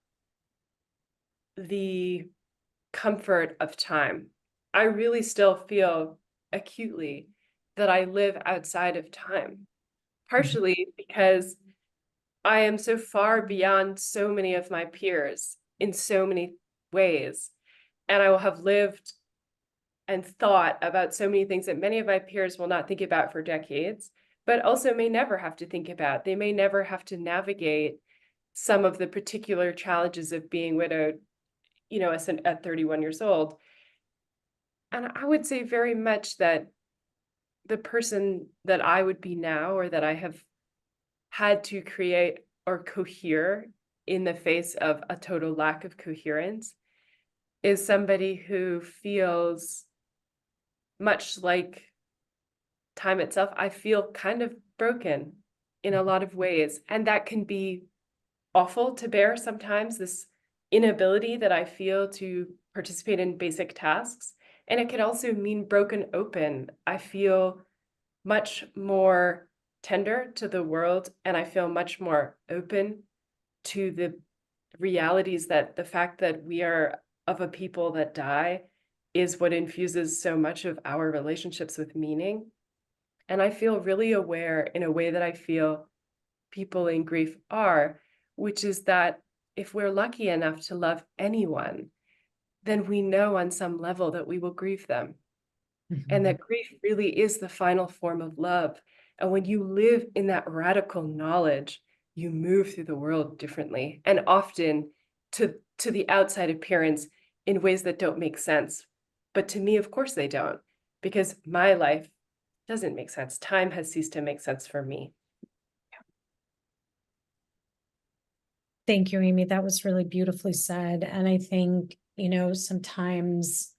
the comfort of time. I really still feel acutely that I live outside of time, partially because I am so far beyond so many of my peers in so many ways. And I will have lived and thought about so many things that many of my peers will not think about for decades, but also may never have to think about. They may never have to navigate some of the particular challenges of being widowed, at 31 years old. And I would say very much that the person that I would be now, or that I have had to create or cohere in the face of a total lack of coherence, is somebody who feels much like time itself. I feel kind of broken in a lot of ways, and that can be awful to bear sometimes, this inability that I feel to participate in basic tasks. And it can also mean broken open. I feel much more tender to the world, and I feel much more open to the realities that the fact that we are of a people that die is what infuses so much of our relationships with meaning. And I feel really aware in a way that I feel people in grief are, which is that if we're lucky enough to love anyone, then we know on some level that we will grieve them. And that grief really is the final form of love. And when you live in that radical knowledge, you move through the world differently, and often to the outside appearance in ways that don't make sense. But to me, of course they don't, because my life doesn't make sense. Time has ceased to make sense for me. Thank you, Amy. That was really beautifully said. And I think, sometimes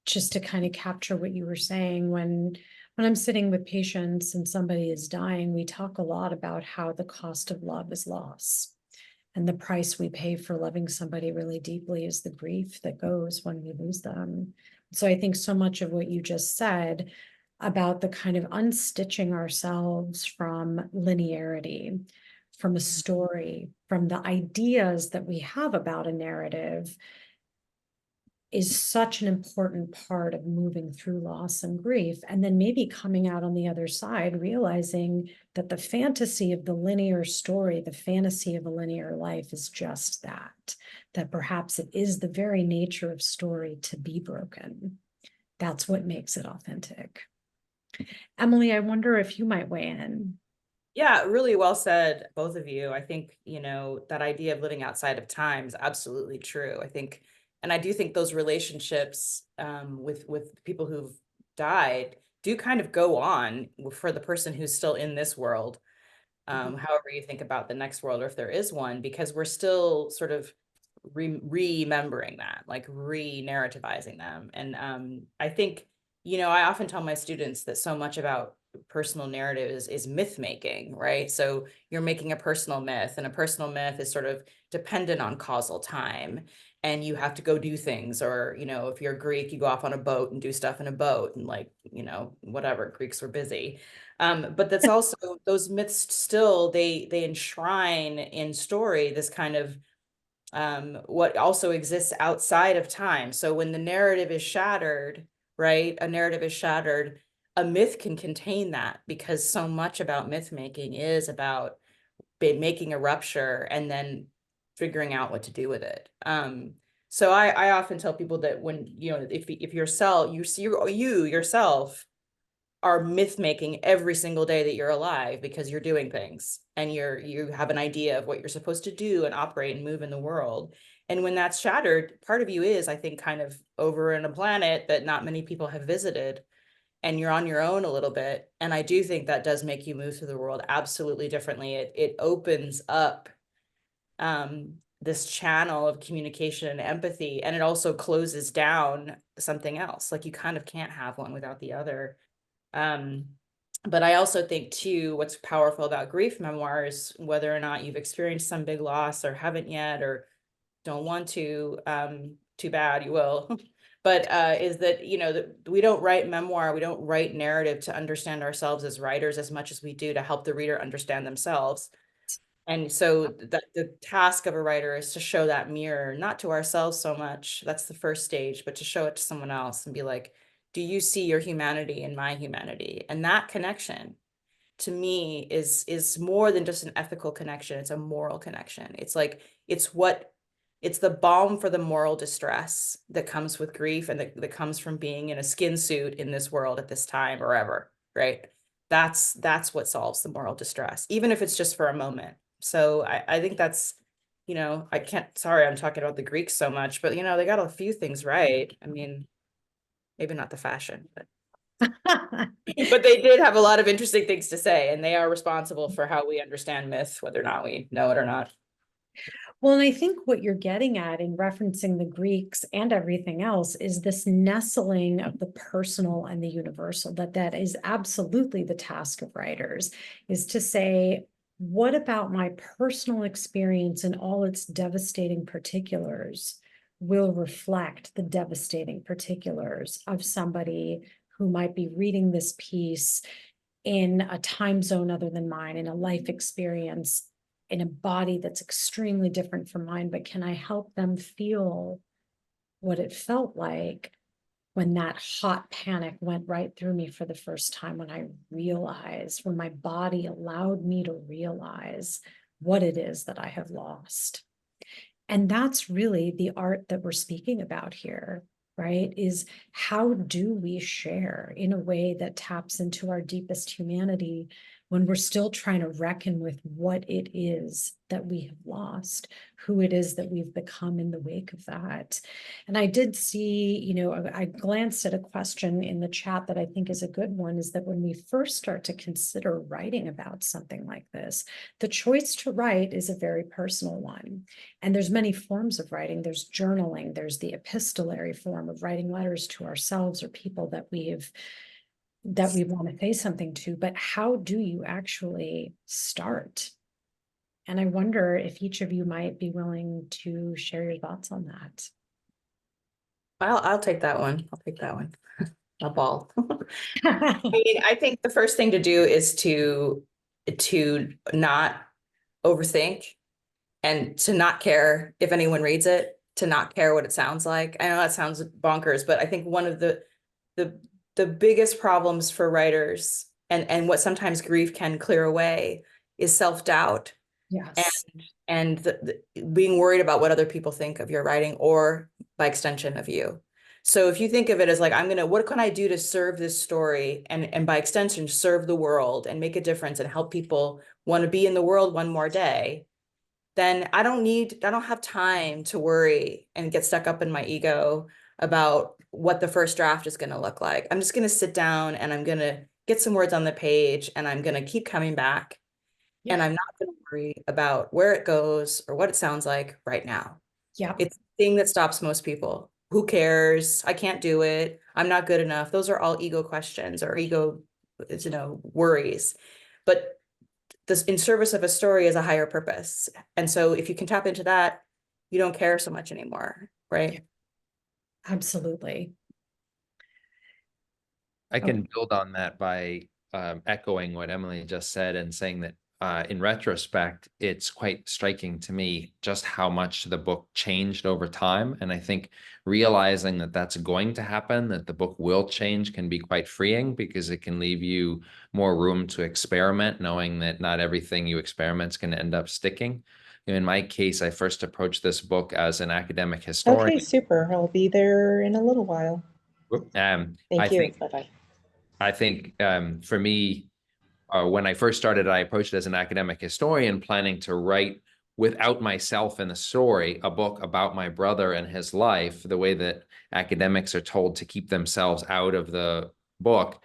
just to kind of capture what you were saying, when I'm sitting with patients and somebody is dying, we talk a lot about how the cost of love is loss. And the price we pay for loving somebody really deeply is the grief that goes when we lose them. So I think so much of what you just said about the kind of unstitching ourselves from linearity, from a story, from the ideas that we have about a narrative is such an important part of moving through loss and grief. And then maybe coming out on the other side, realizing that the fantasy of the linear story, the fantasy of a linear life is just that perhaps it is the very nature of story to be broken. That's what makes it authentic. Emily, I wonder if you might weigh in. Yeah, really well said, both of you. I think, that idea of living outside of time is absolutely true. And I do think those relationships with people who've died do kind of go on for the person who's still in this world, however you think about the next world, or if there is one, because we're still sort of remembering that, like re-narrativizing them. And I think, I often tell my students that so much about personal narrative is myth making, right? So you're making a personal myth, and a personal myth is sort of dependent on causal time, and you have to go do things, or if you're Greek, you go off on a boat and do stuff in a boat, and whatever, Greeks were busy. But that's also, those myths still, they enshrine in story this kind of what also exists outside of time. So when the narrative is shattered, right, a narrative is shattered, a myth can contain that, because so much about myth making is about making a rupture and then figuring out what to do with it. So I often tell people that when, if you yourself are myth making every single day that you're alive, because you're doing things and you have an idea of what you're supposed to do and operate and move in the world. And when that's shattered, part of you is, I think, kind of over in a planet that not many people have visited, and you're on your own a little bit. And I do think that does make you move through the world absolutely differently. It opens up this channel of communication and empathy, and it also closes down something else. Like, you kind of can't have one without the other. But I also think too, what's powerful about grief memoirs, whether or not you've experienced some big loss or haven't yet, or don't want to, too bad, you will. But is that, that we don't write memoir, we don't write narrative to understand ourselves as writers as much as we do to help the reader understand themselves. And so the task of a writer is to show that mirror, not to ourselves so much, that's the first stage, but to show it to someone else and be like, do you see your humanity in my humanity? And that connection, to me, is more than just an ethical connection. It's a moral connection. It's like, it's the balm for the moral distress that comes with grief, and that comes from being in a skin suit in this world at this time or ever, right? That's what solves the moral distress, even if it's just for a moment. So I think that's, sorry, I'm talking about the Greeks so much, but they got a few things right. I mean, maybe not the fashion, but but they did have a lot of interesting things to say, and they are responsible for how we understand myth, whether or not we know it or not. Well, and I think what you're getting at in referencing the Greeks and everything else is this nestling of the personal and the universal, that is absolutely the task of writers, is to say, what about my personal experience in all its devastating particulars will reflect the devastating particulars of somebody who might be reading this piece in a time zone other than mine, in a life experience, in a body that's extremely different from mine, but can I help them feel what it felt like when that hot panic went right through me for the first time, when I realized, when my body allowed me to realize what it is that I have lost. And that's really the art that we're speaking about here, right? Is how do we share in a way that taps into our deepest humanity when we're still trying to reckon with what it is that we have lost, who it is that we've become in the wake of that. And I did see, you know, I glanced at a question in the chat that I think is a good one, is that when we first start to consider writing about something like this, the choice to write is a very personal one. And there's many forms of writing. There's journaling, there's the epistolary form of writing letters to ourselves or people that we want to say something to, but how do you actually start? And I wonder if each of you might be willing to share your thoughts on that. I'll take that one. I'll take that one. A ball. I mean, I think the first thing to do is to not overthink and to not care if anyone reads it, to not care what it sounds like. I know that sounds bonkers, but I think one of the biggest problems for writers and what sometimes grief can clear away is self-doubt. Yes. And being worried about what other people think of your writing, or by extension of you. So if you think of it as like, what can I do to serve this story, and by extension serve the world and make a difference and help people want to be in the world one more day, then I don't have time to worry and get stuck up in my ego about what the first draft is going to look like. I'm just going to sit down and I'm going to get some words on the page, and I'm going to keep coming back. Yeah. And I'm not going to worry about where it goes or what it sounds like right now. Yeah. It's the thing that stops most people. Who cares? I can't do it. I'm not good enough. Those are all ego questions or ego, worries. But this, in service of a story, is a higher purpose. And so if you can tap into that, you don't care so much anymore, right? Yeah. Absolutely. I can build on that by echoing what Emily just said and saying that in retrospect, it's quite striking to me just how much the book changed over time. And I think realizing that that's going to happen, that the book will change, can be quite freeing, because it can leave you more room to experiment, knowing that not everything you experiment is going to end up sticking. In my case, I first approached this book as an academic historian. Okay, super. I'll be there in a little while. Thank you. Bye-bye. I think for me, when I first started, I approached it as an academic historian, planning to write, without myself in the story, a book about my brother and his life, the way that academics are told to keep themselves out of the book.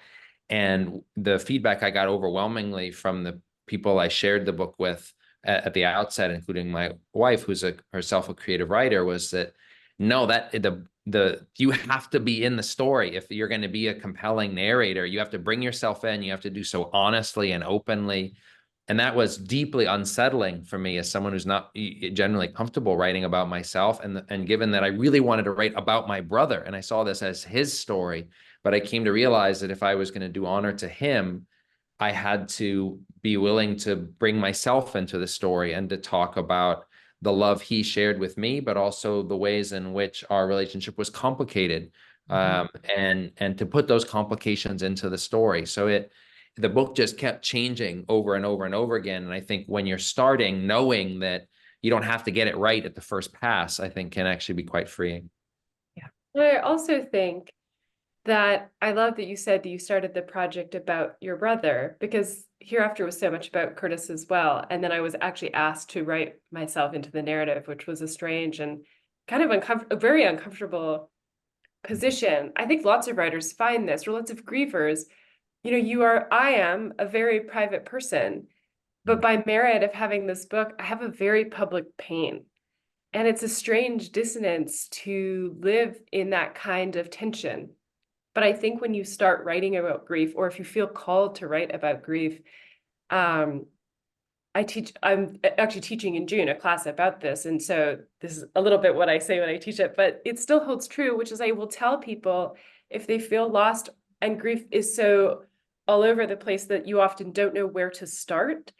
And the feedback I got overwhelmingly from the people I shared the book with at the outset, including my wife, who's herself a creative writer, was that no, that you have to be in the story. If you're going to be a compelling narrator, you have to bring yourself in. You have to do so honestly and openly. And that was deeply unsettling for me as someone who's not generally comfortable writing about myself. And given that I really wanted to write about my brother, and I saw this as his story, but I came to realize that if I was going to do honor to him, I had to be willing to bring myself into the story and to talk about the love he shared with me, but also the ways in which our relationship was complicated, and to put those complications into the story. So the book just kept changing over and over and over again. And I think when you're starting, knowing that you don't have to get it right at the first pass, I think can actually be quite freeing. Yeah. I also think that I love that you said that you started the project about your brother, because Hereafter was so much about Curtis as well. And then I was actually asked to write myself into the narrative, which was a strange and kind of a very uncomfortable position. I think lots of writers find this, or lots of grievers. I am a very private person, but by merit of having this book, I have a very public pain. And it's a strange dissonance to live in that kind of tension. But I think when you start writing about grief, or if you feel called to write about grief, I'm actually teaching in June a class about this. And so this is a little bit what I say when I teach it, but it still holds true, which is I will tell people if they feel lost and grief is so all over the place that you often don't know where to start,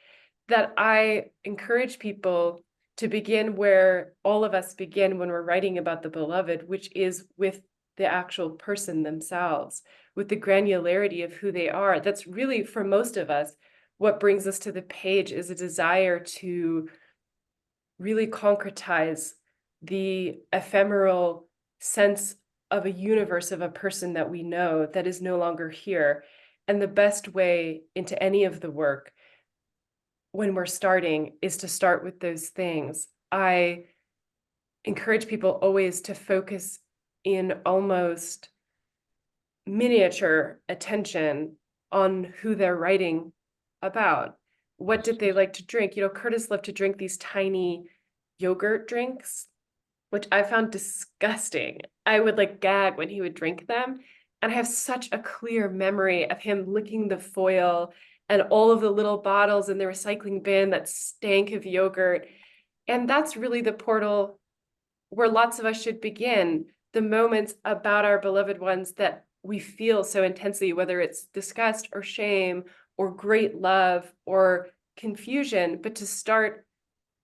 that I encourage people to begin where all of us begin when we're writing about the beloved, which is with the actual person themselves, with the granularity of who they are. That's really, for most of us, what brings us to the page is a desire to really concretize the ephemeral sense of a universe of a person that we know that is no longer here. And the best way into any of the work when we're starting is to start with those things. I encourage people always to focus in almost miniature attention on who they're writing about. What did they like to drink? You know, Curtis loved to drink these tiny yogurt drinks, which I found disgusting. I would like gag when he would drink them. And I have such a clear memory of him licking the foil and all of the little bottles in the recycling bin that stank of yogurt. And that's really the portal where lots of us should begin. The moments about our beloved ones that we feel so intensely, whether it's disgust or shame or great love or confusion, but to start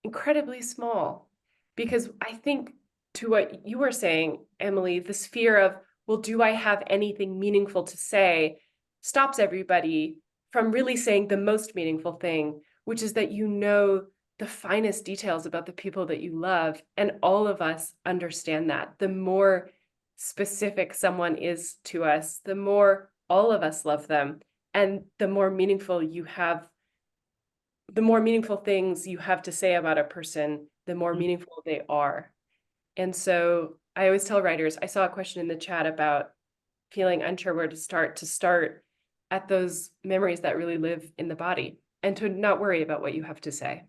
incredibly small. Because I think, to what you were saying, Emily, this fear of, well, do I have anything meaningful to say, stops everybody from really saying the most meaningful thing, which is that you know the finest details about the people that you love. And all of us understand that. The more specific someone is to us, the more all of us love them. And the more meaningful you have, the more meaningful things you have to say about a person, the more meaningful they are. And so I always tell writers, I saw a question in the chat about feeling unsure where to start at those memories that really live in the body, and to not worry about what you have to say.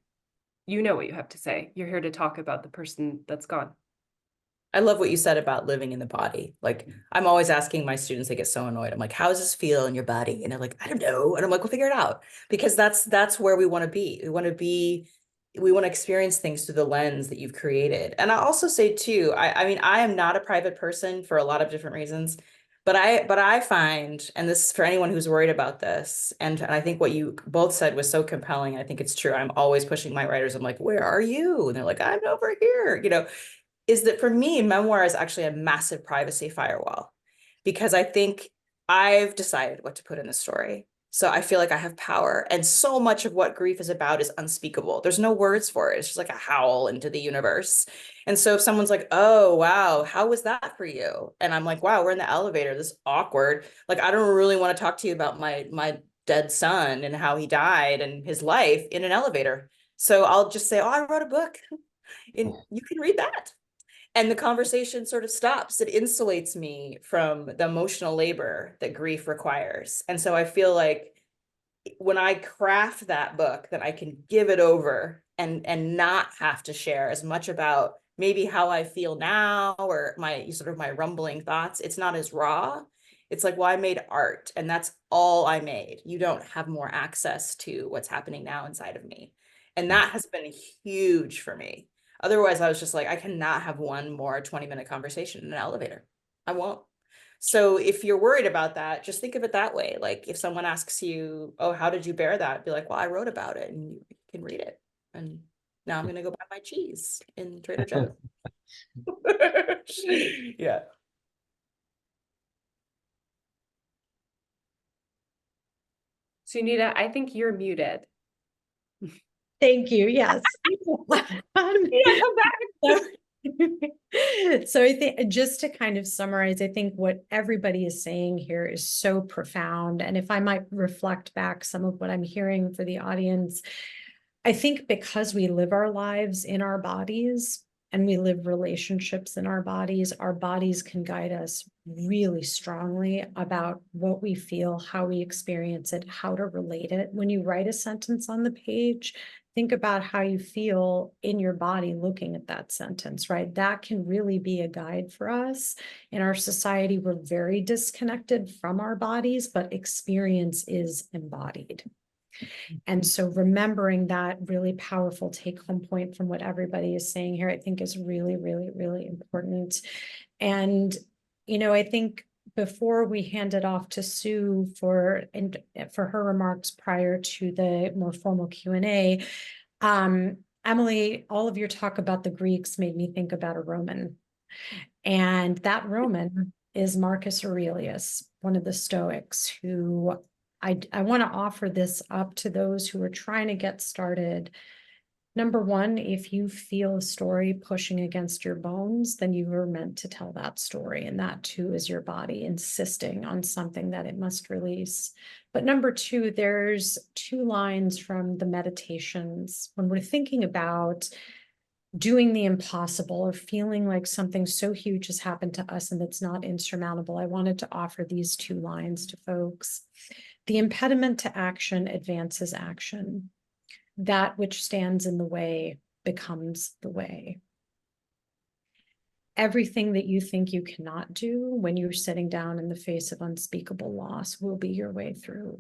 You know what you have to say. You're here to talk about the person that's gone. I love what you said about living in the body. Like, I'm always asking my students, they get so annoyed. I'm like, how does this feel in your body? And they're like, I don't know. And I'm like, we'll figure it out, because that's where we want to be. We want to experience things through the lens that you've created. And I also say too, I mean, I am not a private person for a lot of different reasons, but I find, and this is for anyone who's worried about this, and I think what you both said was so compelling. I think it's true. I'm always pushing my writers. I'm like, where are you? And they're like, I'm over here, you know, is that for me, memoir is actually a massive privacy firewall, because I think I've decided what to put in the story. So I feel like I have power, and so much of what grief is about is unspeakable. There's no words for it. It's just like a howl into the universe. And so if someone's like, oh, wow, how was that for you? And I'm like, wow, we're in the elevator, this is awkward. Like, I don't really want to talk to you about my dead son and how he died and his life in an elevator. So I'll just say, oh, I wrote a book and you can read that. And the conversation sort of stops. It insulates me from the emotional labor that grief requires. And so I feel like when I craft that book, that I can give it over and not have to share as much about maybe how I feel now or my sort of my rumbling thoughts. It's not as raw. It's like, well, I made art and that's all I made. You don't have more access to what's happening now inside of me. And that has been huge for me. Otherwise, I was just like, I cannot have one more 20-minute conversation in an elevator. I won't. So if you're worried about that, just think of it that way. Like, if someone asks you, oh, how did you bear that? Be like, well, I wrote about it and you can read it. And now I'm going to go buy my cheese in Trader Joe's. Yeah. Sunita, I think you're muted. Thank you. Yes. Yeah, come back. So I think, just to kind of summarize, I think what everybody is saying here is so profound. And if I might reflect back some of what I'm hearing for the audience, I think because we live our lives in our bodies and we live relationships in our bodies can guide us really strongly about what we feel, how we experience it, how to relate it. When you write a sentence on the page, think about how you feel in your body looking at that sentence, right? That can really be a guide for us. In our society, we're very disconnected from our bodies, but experience is embodied. And so remembering that really powerful take-home point from what everybody is saying here, I think is really, really, really important. And, you know, I think before we hand it off to Sue for her remarks prior to the more formal Q&A, Emily, all of your talk about the Greeks made me think about a Roman. And that Roman is Marcus Aurelius, one of the Stoics, who I want to offer this up to those who are trying to get started. Number one, if you feel a story pushing against your bones, then you were meant to tell that story. And that too is your body insisting on something that it must release. But number two, there's 2 lines from the Meditations. When we're thinking about doing the impossible or feeling like something so huge has happened to us and that's not insurmountable, I wanted to offer these 2 lines to folks. The impediment to action advances action. That which stands in the way becomes the way. Everything that you think you cannot do when you're sitting down in the face of unspeakable loss will be your way through.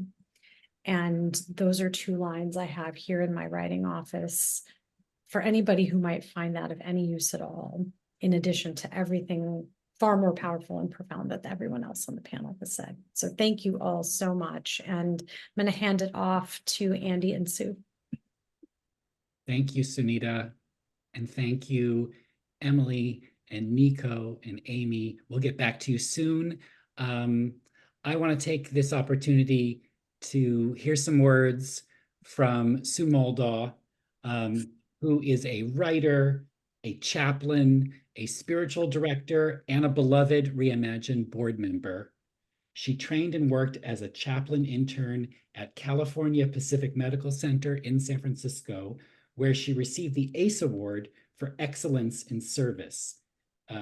And those are 2 lines I have here in my writing office for anybody who might find that of any use at all, in addition to everything far more powerful and profound that everyone else on the panel has said. So thank you all so much. And I'm going to hand it off to Andy and Sue. Thank you, Sunita. And thank you, Emily and Nico and Amy. We'll get back to you soon. I want to take this opportunity to hear some words from Sue Moldaw, who is a writer, a chaplain, a spiritual director, and a beloved Reimagine board member. She trained and worked as a chaplain intern at California Pacific Medical Center in San Francisco, where she received the ACE Award for Excellence in Service.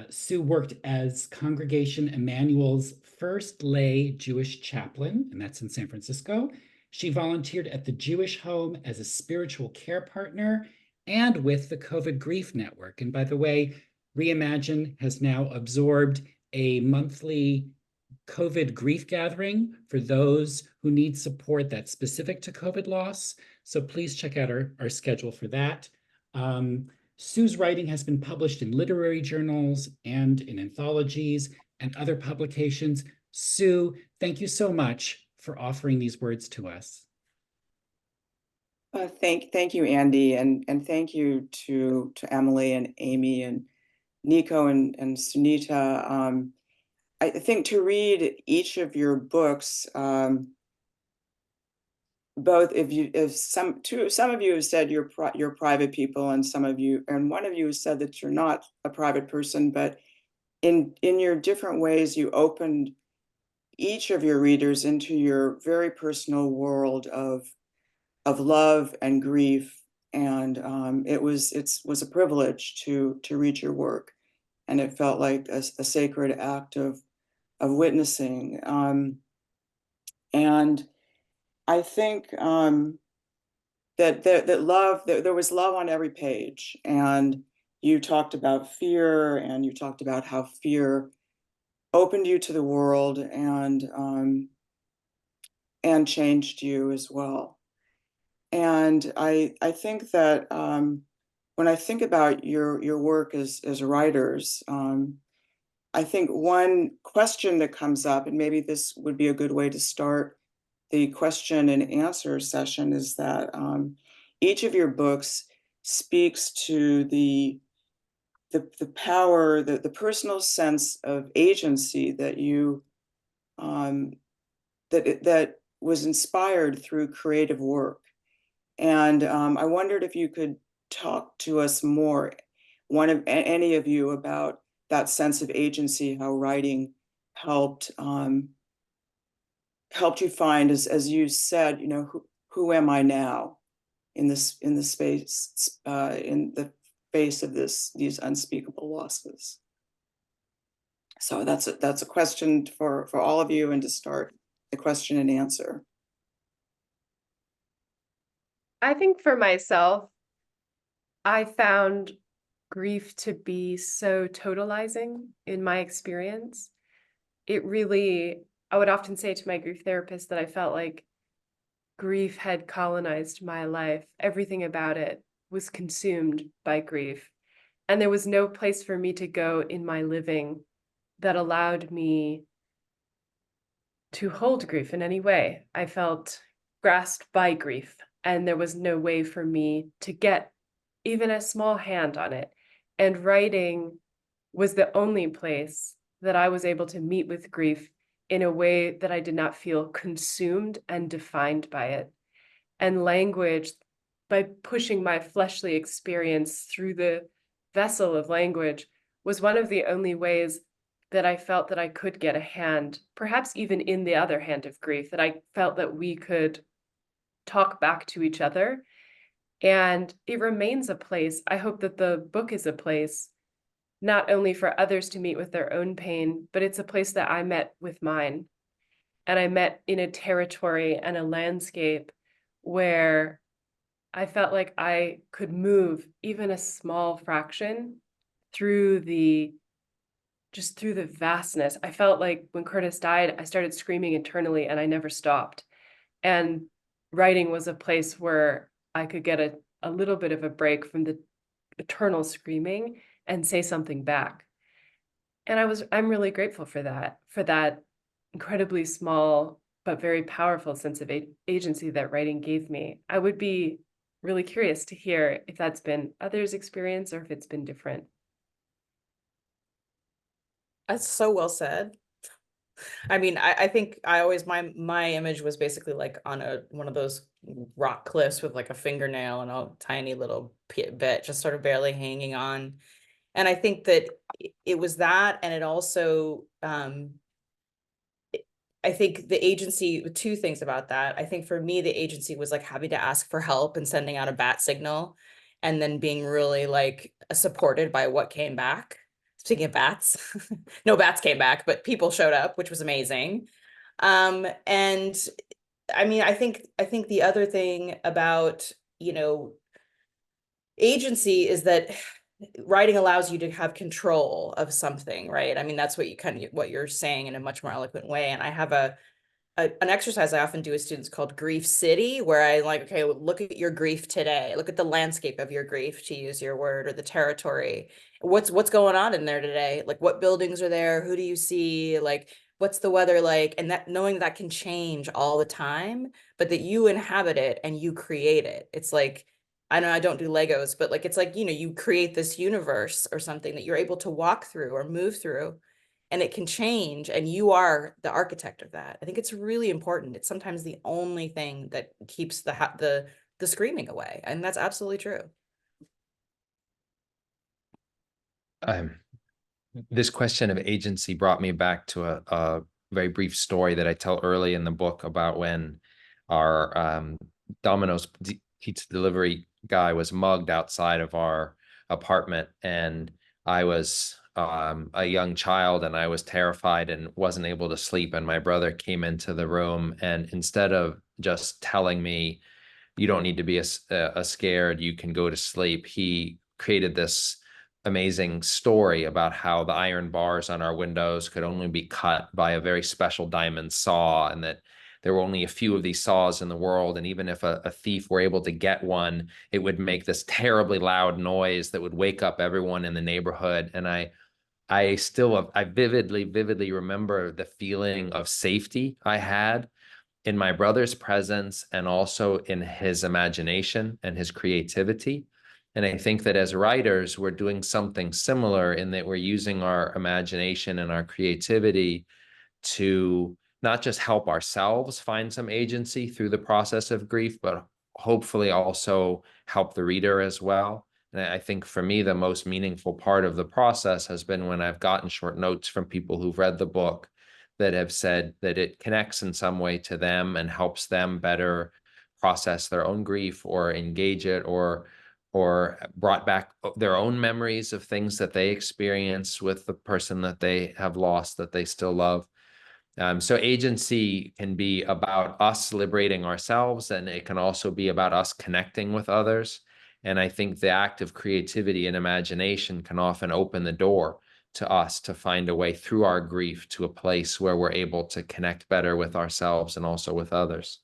Sue worked as Congregation Emmanuel's first lay Jewish chaplain, and that's in San Francisco. She volunteered at the Jewish Home as a spiritual care partner and with the COVID Grief Network. And by the way, Reimagine has now absorbed a monthly COVID grief gathering for those who need support that's specific to COVID loss. So please check out our schedule for that. Sue's writing has been published in literary journals and in anthologies and other publications. Sue, thank you so much for offering these words to us. Thank you, Andy, and thank you to Emily and Amy and Nico and Sunita. I think to read each of your books, both some of you have said you're private people, and one of you has said that you're not a private person, but in your different ways, you opened each of your readers into your very personal world of love and grief, and it was a privilege to read your work, and it felt like a sacred act of witnessing, and I think that love, there was love on every page, and you talked about fear, and you talked about how fear opened you to the world and changed you as well. And I think that when I think about your work as writers, I think one question that comes up, and maybe this would be a good way to start the question and answer session, is that each of your books speaks to the power, the personal sense of agency that you that was inspired through creative work. And I wondered if you could talk to us more, any of you, about that sense of agency, how writing helped you find, as you said, who am I now in the face of these unspeakable losses. So that's a question for all of you, and to start the question and answer. I think for myself, I found grief to be so totalizing in my experience. It really, I would often say to my grief therapist that I felt like grief had colonized my life. Everything about it was consumed by grief. And there was no place for me to go in my living that allowed me to hold grief in any way. I felt grasped by grief, and there was no way for me to get even a small hand on it. And writing was the only place that I was able to meet with grief in a way that I did not feel consumed and defined by it. And language, by pushing my fleshly experience through the vessel of language, was one of the only ways that I felt that I could get a hand, perhaps even in the other hand of grief, that I felt that we could talk back to each other. And it remains a place. I hope that the book is a place not only for others to meet with their own pain, but it's a place that I met with mine. And I met in a territory and a landscape where I felt like I could move even a small fraction through the vastness. I felt like when Curtis died, I started screaming internally and I never stopped. And writing was a place where I could get a little bit of a break from the eternal screaming and say something back. And I'm really grateful for that incredibly small but very powerful sense of agency that writing gave me. I would be really curious to hear if that's been others' experience or if it's been different. That's so well said. I mean, I think I always, my image was basically like on one of those rock cliffs with like a fingernail and a tiny little bit just sort of barely hanging on. And I think that it was that, and it also, I think the agency, two things about that. I think for me, the agency was like having to ask for help and sending out a bat signal, and then being really like supported by what came back. Speaking of bats, no bats came back, but people showed up, which was amazing. And I mean, I think the other thing about, you know, agency is that writing allows you to have control of something, right? I mean, that's what what you're saying in a much more eloquent way. And I have an exercise I often do with students called Grief City, where I like, okay, look at your grief today. Look at the landscape of your grief, to use your word, or the territory. What's going on in there today? Like, what buildings are there? Who do you see? Like, what's the weather like? And that, knowing that can change all the time, but that you inhabit it and you create it. It's like, I know I don't do Legos, but like, it's like, you know, you create this universe or something that you're able to walk through or move through, and it can change, and you are the architect of that. I think it's really important. It's sometimes the only thing that keeps the screaming away, and that's absolutely true. This question of agency brought me back to a very brief story that I tell early in the book about when our Domino's pizza delivery guy was mugged outside of our apartment, and I was a young child, and I was terrified and wasn't able to sleep. And my brother came into the room, and instead of just telling me, you don't need to be a scared, you can go to sleep, he created this amazing story about how the iron bars on our windows could only be cut by a very special diamond saw, and that there were only a few of these saws in the world. And even if a thief were able to get one, it would make this terribly loud noise that would wake up everyone in the neighborhood. And I vividly remember the feeling of safety I had in my brother's presence, and also in his imagination and his creativity. And I think that as writers, we're doing something similar in that we're using our imagination and our creativity to not just help ourselves find some agency through the process of grief, but hopefully also help the reader as well. And I think for me, the most meaningful part of the process has been when I've gotten short notes from people who've read the book that have said that it connects in some way to them and helps them better process their own grief, or engage it, or brought back their own memories of things that they experienced with the person that they have lost that they still love. So agency can be about us liberating ourselves, and it can also be about us connecting with others. And I think the act of creativity and imagination can often open the door to us to find a way through our grief to a place where we're able to connect better with ourselves and also with others.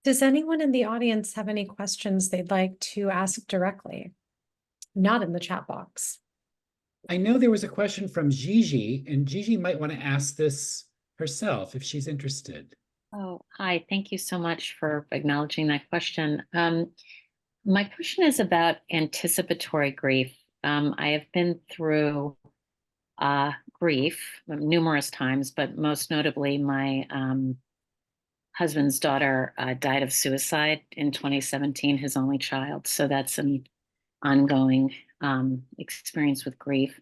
Does anyone in the audience have any questions they'd like to ask directly? Not in the chat box. I know there was a question from Gigi, and Gigi might want to ask this herself if she's interested. Oh, hi. Thank you so much for acknowledging that question. My question is about anticipatory grief. I have been through grief numerous times, but most notably, my husband's daughter died of suicide in 2017, his only child. So that's an ongoing experience with grief.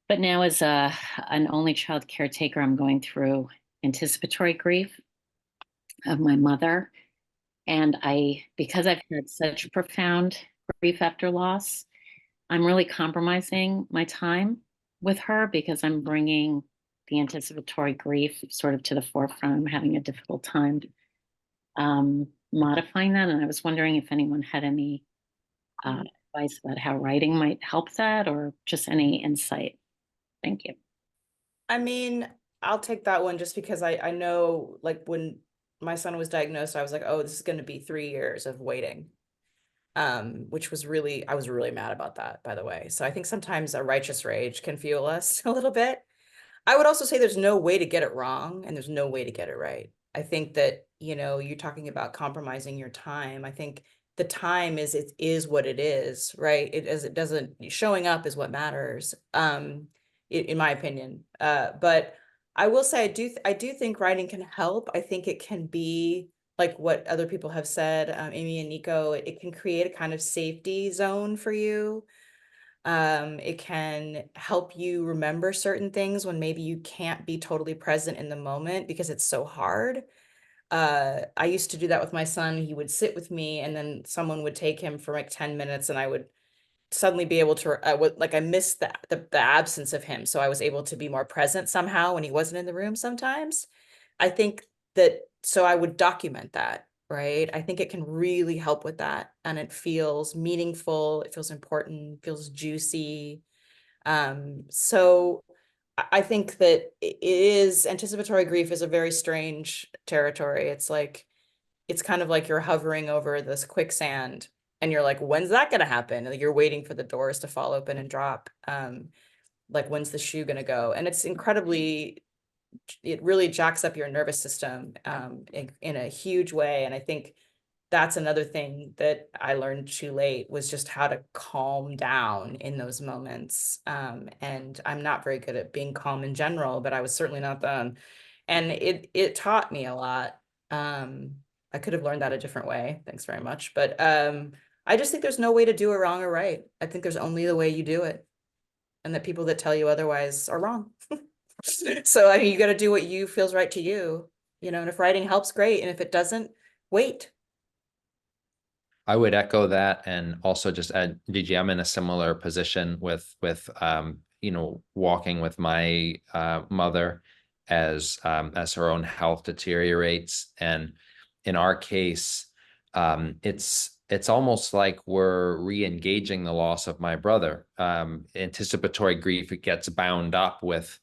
But now, as an only child caretaker, I'm going through anticipatory grief of my mother. And because I've had such profound grief after loss, I'm really compromising my time with her because I'm bringing the anticipatory grief sort of to the forefront. I'm having a difficult time modifying that. And I was wondering if anyone had any advice about how writing might help that, or just any insight. Thank you. I mean, I'll take that one just because I know, like, when my son was diagnosed, I was like, oh, this is going to be 3 years of waiting. Which was really, I was really mad about that, by the way. So I think sometimes a righteous rage can fuel us a little bit. I would also say there's no way to get it wrong and there's no way to get it right. I think that, you know, you're talking about compromising your time. I think the time is, it is what it is, right? It doesn't, showing up is what matters, in my opinion. But I will say, I do think writing can help. I think it can be like what other people have said, Amy and Nico, it can create a kind of safety zone for you. It can help you remember certain things when maybe you can't be totally present in the moment because it's so hard. I used to do that with my son. He would sit with me and then someone would take him for like 10 minutes and I would suddenly be able to, I missed the absence of him. So I was able to be more present somehow when he wasn't in the room sometimes. I think that, so I would document that, right? I think it can really help with that. And it feels meaningful. It feels important, feels juicy. So I think that it is, anticipatory grief is a very strange territory. It's like, it's kind of like you're hovering over this quicksand and you're like, when's that going to happen? And you're waiting for the doors to fall open and drop. Like, when's the shoe going to go? And it's incredibly, it really jacks up your nervous system in a huge way. And I think that's another thing that I learned too late, was just how to calm down in those moments. And I'm not very good at being calm in general, but I was certainly not then. And it taught me a lot. I could have learned that a different way. Thanks very much. But I just think there's no way to do it wrong or right. I think there's only the way you do it. And that people that tell you otherwise are wrong. So I mean, you got to do what you feels right to you, you know, and if writing helps, great. And if it doesn't, wait. I would echo that, and also just add, Gigi, I'm in a similar position with you know, walking with my mother as her own health deteriorates. And in our case, it's almost like we're re-engaging the loss of my brother. Anticipatory grief, it gets bound up with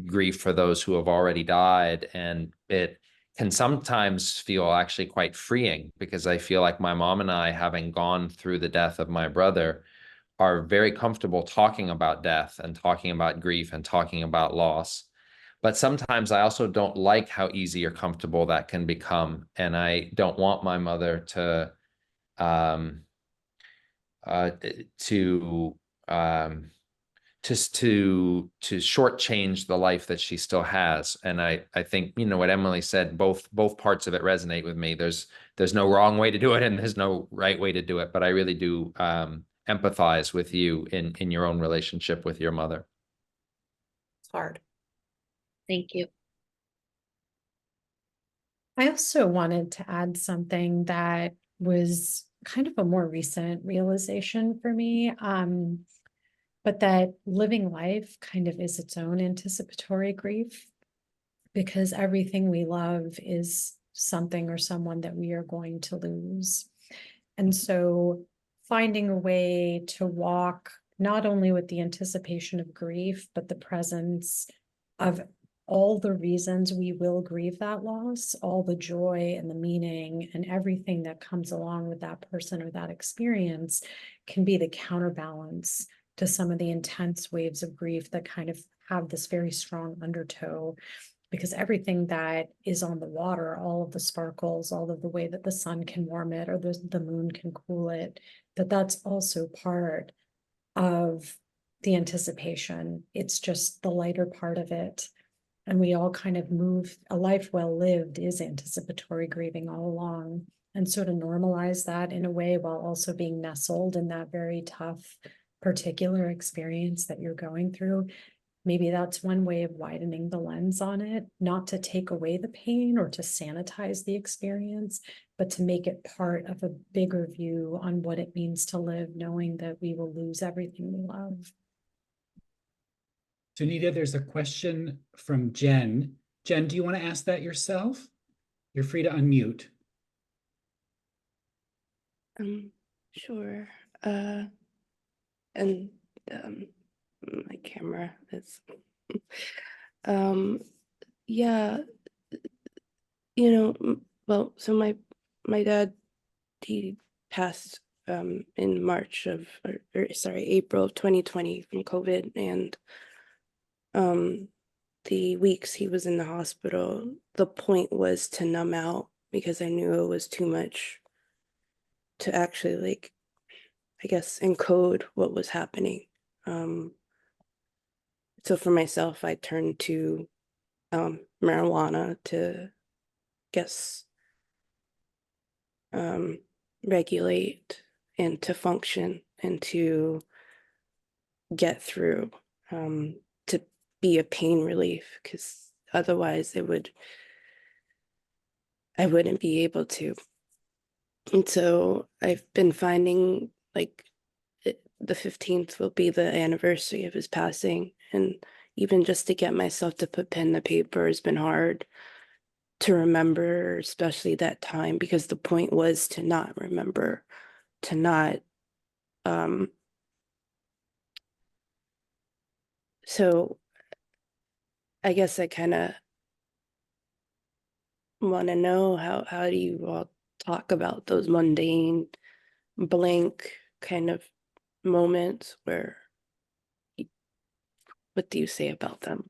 grief for those who have already died, and it can sometimes feel actually quite freeing, because I feel like my mom and I, having gone through the death of my brother, are very comfortable talking about death and talking about grief and talking about loss. But sometimes I also don't like how easy or comfortable that can become. And I don't want my mother to just to shortchange the life that she still has. And I think, you know, what Emily said, both parts of it resonate with me. There's no wrong way to do it and there's no right way to do it, but I really do empathize with you in your own relationship with your mother. It's hard. Thank you. I also wanted to add something that was kind of a more recent realization for me. But that living life kind of is its own anticipatory grief, because everything we love is something or someone that we are going to lose. And so finding a way to walk not only with the anticipation of grief, but the presence of all the reasons we will grieve that loss, all the joy and the meaning and everything that comes along with that person or that experience, can be the counterbalance to some of the intense waves of grief that kind of have this very strong undertow. because everything that is on the water, all of the sparkles, all of the way that the sun can warm it or the moon can cool it, that's also part of the anticipation. It's just the lighter part of it. And we all kind of move, a life well lived is anticipatory grieving all along. And so to normalize that in a way while also being nestled in that very tough particular experience that you're going through, maybe that's one way of widening the lens on it, not to take away the pain or to sanitize the experience, but to make it part of a bigger view on what it means to live, knowing that we will lose everything we love. Sunita, there's a question from Jen. Jen, do you want to ask that yourself? You're free to unmute. Sure. My camera is yeah, well, so my dad, he passed in March of April of 2020 from COVID, and the weeks he was in the hospital, the point was to numb out because I knew it was too much to actually, like, I guess, encode what was happening. So for myself, I turned to marijuana to, guess, regulate and to function and to get through, to be a pain relief, because otherwise I wouldn't be able to. And so I've been finding, like, the 15th will be the anniversary of his passing. And even just to get myself to put pen to paper has been hard to remember, especially that time, because the point was to not remember, to not, so I guess I kind of want to know how do you all talk about those mundane, blank kind of moments where, what do you say about them?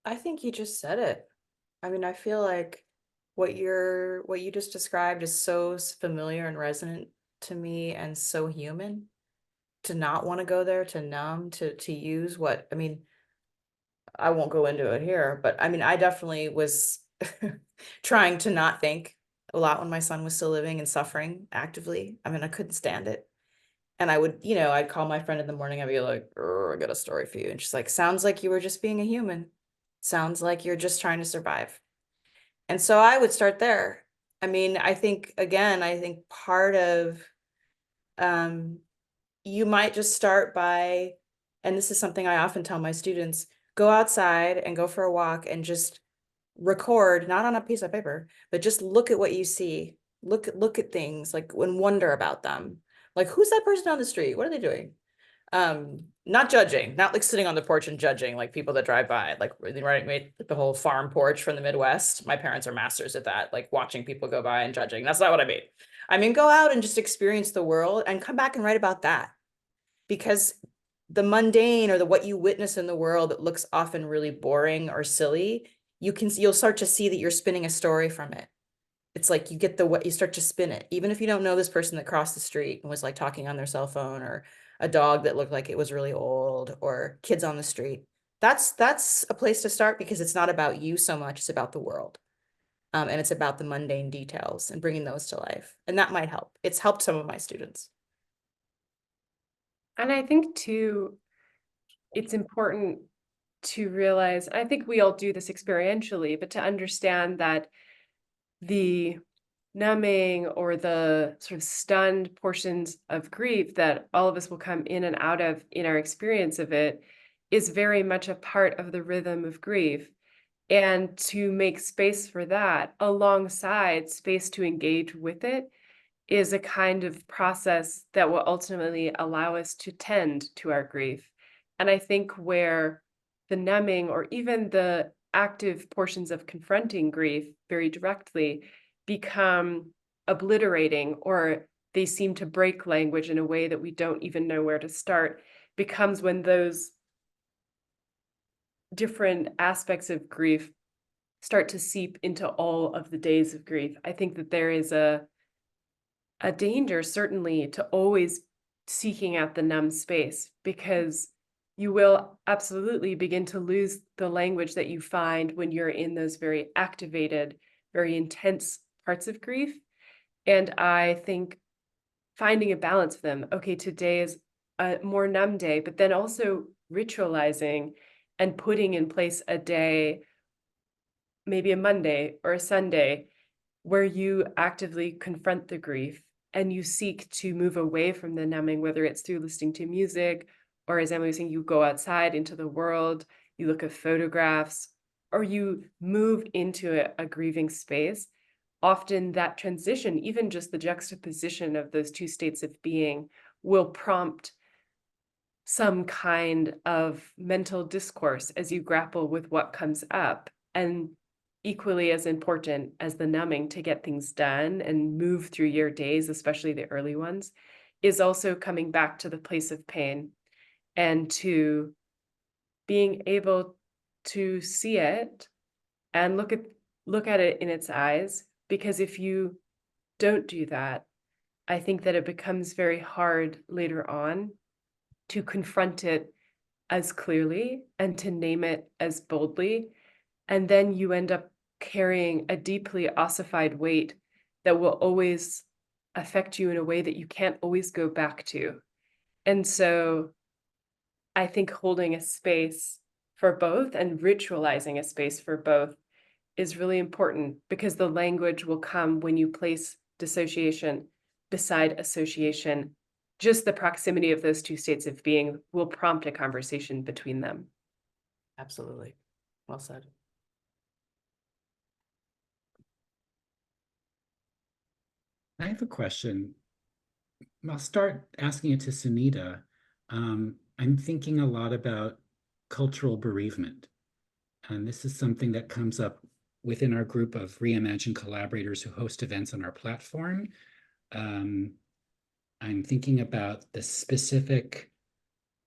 I think you just said it. I mean, I feel like what you just described is so familiar and resonant to me and so human. To not want to go there, to numb, to use what, I mean, I won't go into it here, but I mean, I definitely was trying to not think a lot when my son was still living and suffering actively. I mean, I couldn't stand it. And I would, I'd call my friend in the morning. I'd be like, I got a story for you. And she's like, sounds like you were just being a human. Sounds like you're just trying to survive. And so I would start there. I mean, I think part of, you might just start by, and this is something I often tell my students, go outside and go for a walk and just record, not on a piece of paper, but just look at what you see. Look at things, like, and wonder about them. Like, who's that person on the street? What are they doing? Not judging, not like sitting on the porch and judging, like people that drive by, like, right, the whole farm porch from the Midwest. My parents are masters at that, like watching people go by and judging. That's not what I mean. I mean, go out and just experience the world and come back and write about that. Because the mundane, or what you witness in the world that looks often really boring or silly, you'll start to see that you're spinning a story from it. It's like you start to spin it, even if you don't know this person that crossed the street and was like talking on their cell phone, or a dog that looked like it was really old, or kids on the street. That's a place to start, because it's not about you so much, it's about the world. And it's about the mundane details and bringing those to life. And that might help. It's helped some of my students. And I think too, it's important to realize, I think we all do this experientially, but to understand that the numbing or the sort of stunned portions of grief that all of us will come in and out of in our experience of it is very much a part of the rhythm of grief. And to make space for that alongside space to engage with it is a kind of process that will ultimately allow us to tend to our grief. And I think where the numbing, or even the active portions of confronting grief very directly, become obliterating, or they seem to break language in a way that we don't even know where to start, becomes when those different aspects of grief start to seep into all of the days of grief. I think that there is a danger, certainly, to always seeking out the numb space, because you will absolutely begin to lose the language that you find when you're in those very activated, very intense parts of grief. And I think finding a balance of them. Okay, today is a more numb day, but then also ritualizing and putting in place a day, maybe a Monday or a Sunday, where you actively confront the grief and you seek to move away from the numbing, whether it's through listening to music, or as Emily was saying, you go outside into the world, you look at photographs, or you move into a grieving space. Often that transition, even just the juxtaposition of those two states of being, will prompt some kind of mental discourse as you grapple with what comes up. And equally as important as the numbing to get things done and move through your days, especially the early ones, is also coming back to the place of pain and to being able to see it and look at it in its eyes. Because if you don't do that, I think that it becomes very hard later on to confront it as clearly and to name it as boldly. And then you end up carrying a deeply ossified weight that will always affect you in a way that you can't always go back to. And so I think holding a space for both and ritualizing a space for both is really important, because the language will come when you place dissociation beside association. Just the proximity of those two states of being will prompt a conversation between them. Absolutely. Well said. I have a question. I'll start asking it to Sunita. I'm thinking a lot about cultural bereavement. And this is something that comes up within our group of Reimagine collaborators who host events on our platform. I'm thinking about the specific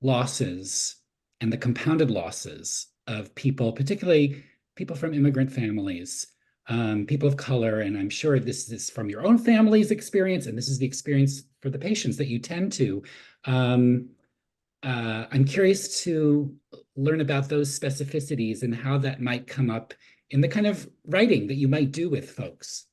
losses and the compounded losses of people, particularly people from immigrant families, people of color. And I'm sure this is from your own family's experience, and this is the experience for the patients that you tend to. I'm curious to learn about those specificities and how that might come up in the kind of writing that you might do with folks.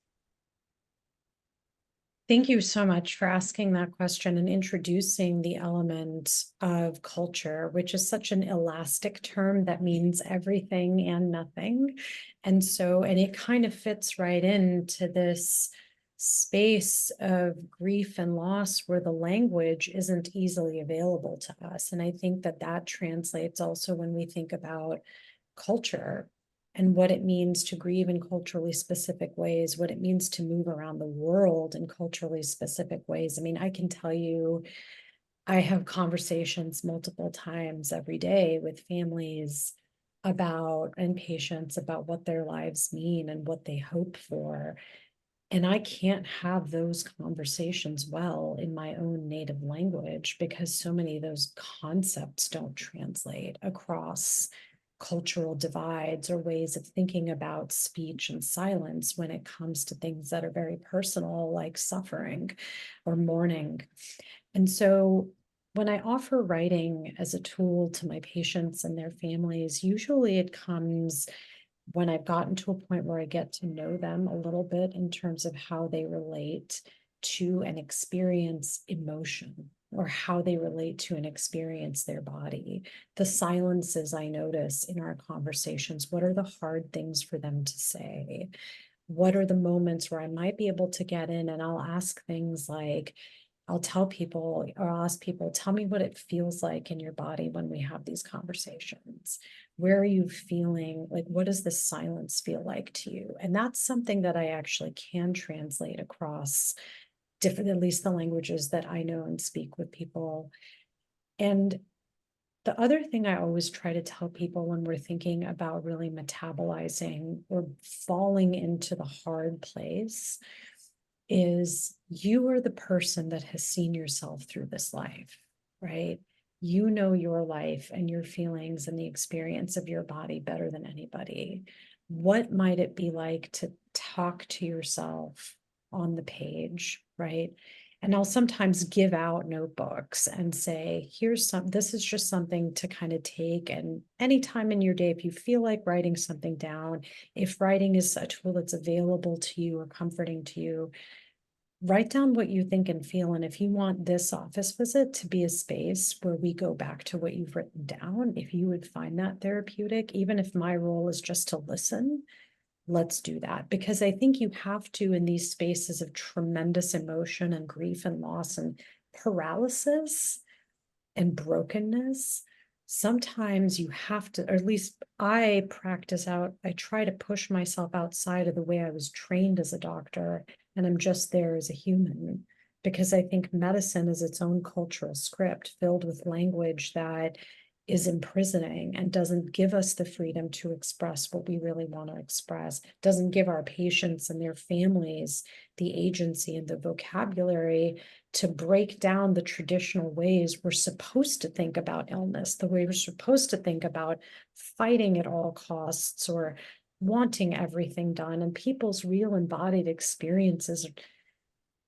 Thank you so much for asking that question and introducing the element of culture, which is such an elastic term that means everything and nothing. And it kind of fits right into this space of grief and loss where the language isn't easily available to us. And I think that translates also when we think about culture and what it means to grieve in culturally specific ways, what it means to move around the world in culturally specific ways. I mean, I can tell you, I have conversations multiple times every day with families and patients about what their lives mean and what they hope for. And I can't have those conversations well in my own native language because so many of those concepts don't translate across cultural divides or ways of thinking about speech and silence when it comes to things that are very personal, like suffering or mourning. And so when I offer writing as a tool to my patients and their families, usually it comes when I've gotten to a point where I get to know them a little bit in terms of how they relate to and experience emotion, or how they relate to and experience their body. The silences I notice in our conversations, what are the hard things for them to say? What are the moments where I might be able to get in and I'll ask things like, I'll ask people, tell me what it feels like in your body when we have these conversations. Where are you feeling? Like, what does the silence feel like to you? And that's something that I actually can translate across different, at least the languages that I know and speak with people. And the other thing I always try to tell people when we're thinking about really metabolizing or falling into the hard place is you are the person that has seen yourself through this life, right? You know your life and your feelings and the experience of your body better than anybody. What might it be like to talk to yourself on the page, right? And I'll sometimes give out notebooks and say, this is just something to kind of take. And anytime in your day, if you feel like writing something down, if writing is a tool that's available to you or comforting to you, write down what you think and feel. And if you want this office visit to be a space where we go back to what you've written down, if you would find that therapeutic, even if my role is just to listen, let's do that. Because I think you have to, in these spaces of tremendous emotion and grief and loss and paralysis and brokenness, sometimes you have to, or at least I try to push myself outside of the way I was trained as a doctor, and I'm just there as a human, because I think medicine is its own cultural script filled with language that is imprisoning and doesn't give us the freedom to express what we really want to express, doesn't give our patients and their families the agency and the vocabulary to break down the traditional ways we're supposed to think about illness, the way we're supposed to think about fighting at all costs or wanting everything done. And people's real embodied experiences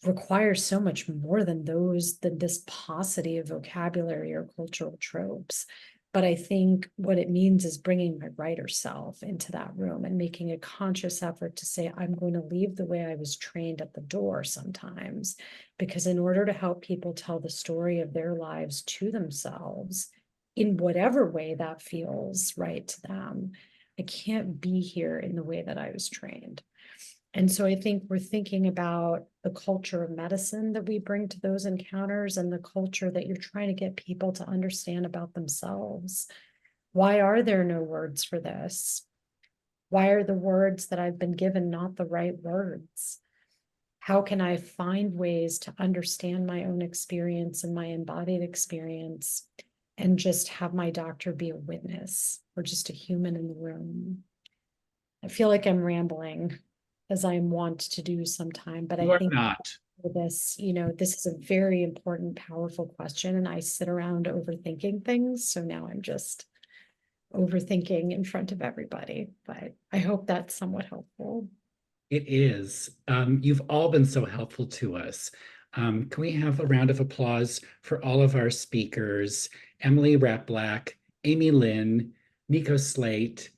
require so much more than this paucity of vocabulary or cultural tropes. But I think what it means is bringing my writer self into that room and making a conscious effort to say, I'm going to leave the way I was trained at the door sometimes, because in order to help people tell the story of their lives to themselves, in whatever way that feels right to them, I can't be here in the way that I was trained. And so I think we're thinking about the culture of medicine that we bring to those encounters and the culture that you're trying to get people to understand about themselves. Why are there no words for this? Why are the words that I've been given not the right words? How can I find ways to understand my own experience and my embodied experience and just have my doctor be a witness or just a human in the room? I feel like I'm rambling, as I am wont to do sometime, but I think for this, this is a very important, powerful question, and I sit around overthinking things. So now I'm just overthinking in front of everybody, but I hope that's somewhat helpful. It is. You've all been so helpful to us. Can we have a round of applause for all of our speakers, Emily Rapp Black, Amy Lynn, Nico Slate,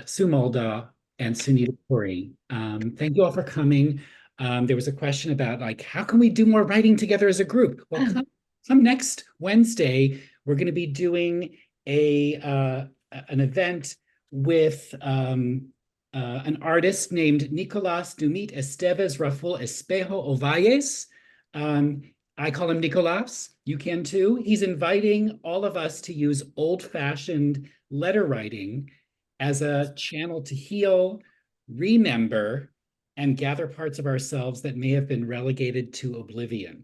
Sue Moldaw, and Sunita Puri. Thank you all for coming. There was a question about how can we do more writing together as a group? Well, come next Wednesday. We're going to be doing an event with an artist named Nicolás Dumit Esteves Raful Espejo Ovalles. I call him Nicolás. You can too. He's inviting all of us to use old-fashioned letter writing as a channel to heal, remember, and gather parts of ourselves that may have been relegated to oblivion.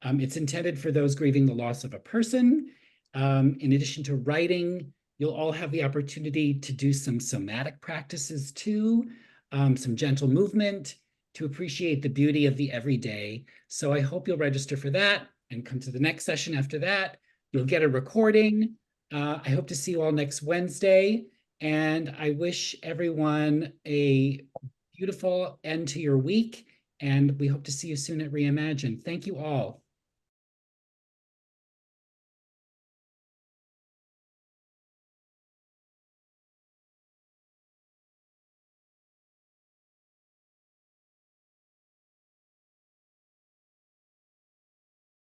It's intended for those grieving the loss of a person. In addition to writing, you'll all have the opportunity to do some somatic practices too, some gentle movement to appreciate the beauty of the everyday. So I hope you'll register for that and come to the next session after that. You'll get a recording. I hope to see you all next Wednesday. And I wish everyone a beautiful end to your week. And we hope to see you soon at Reimagine. Thank you all.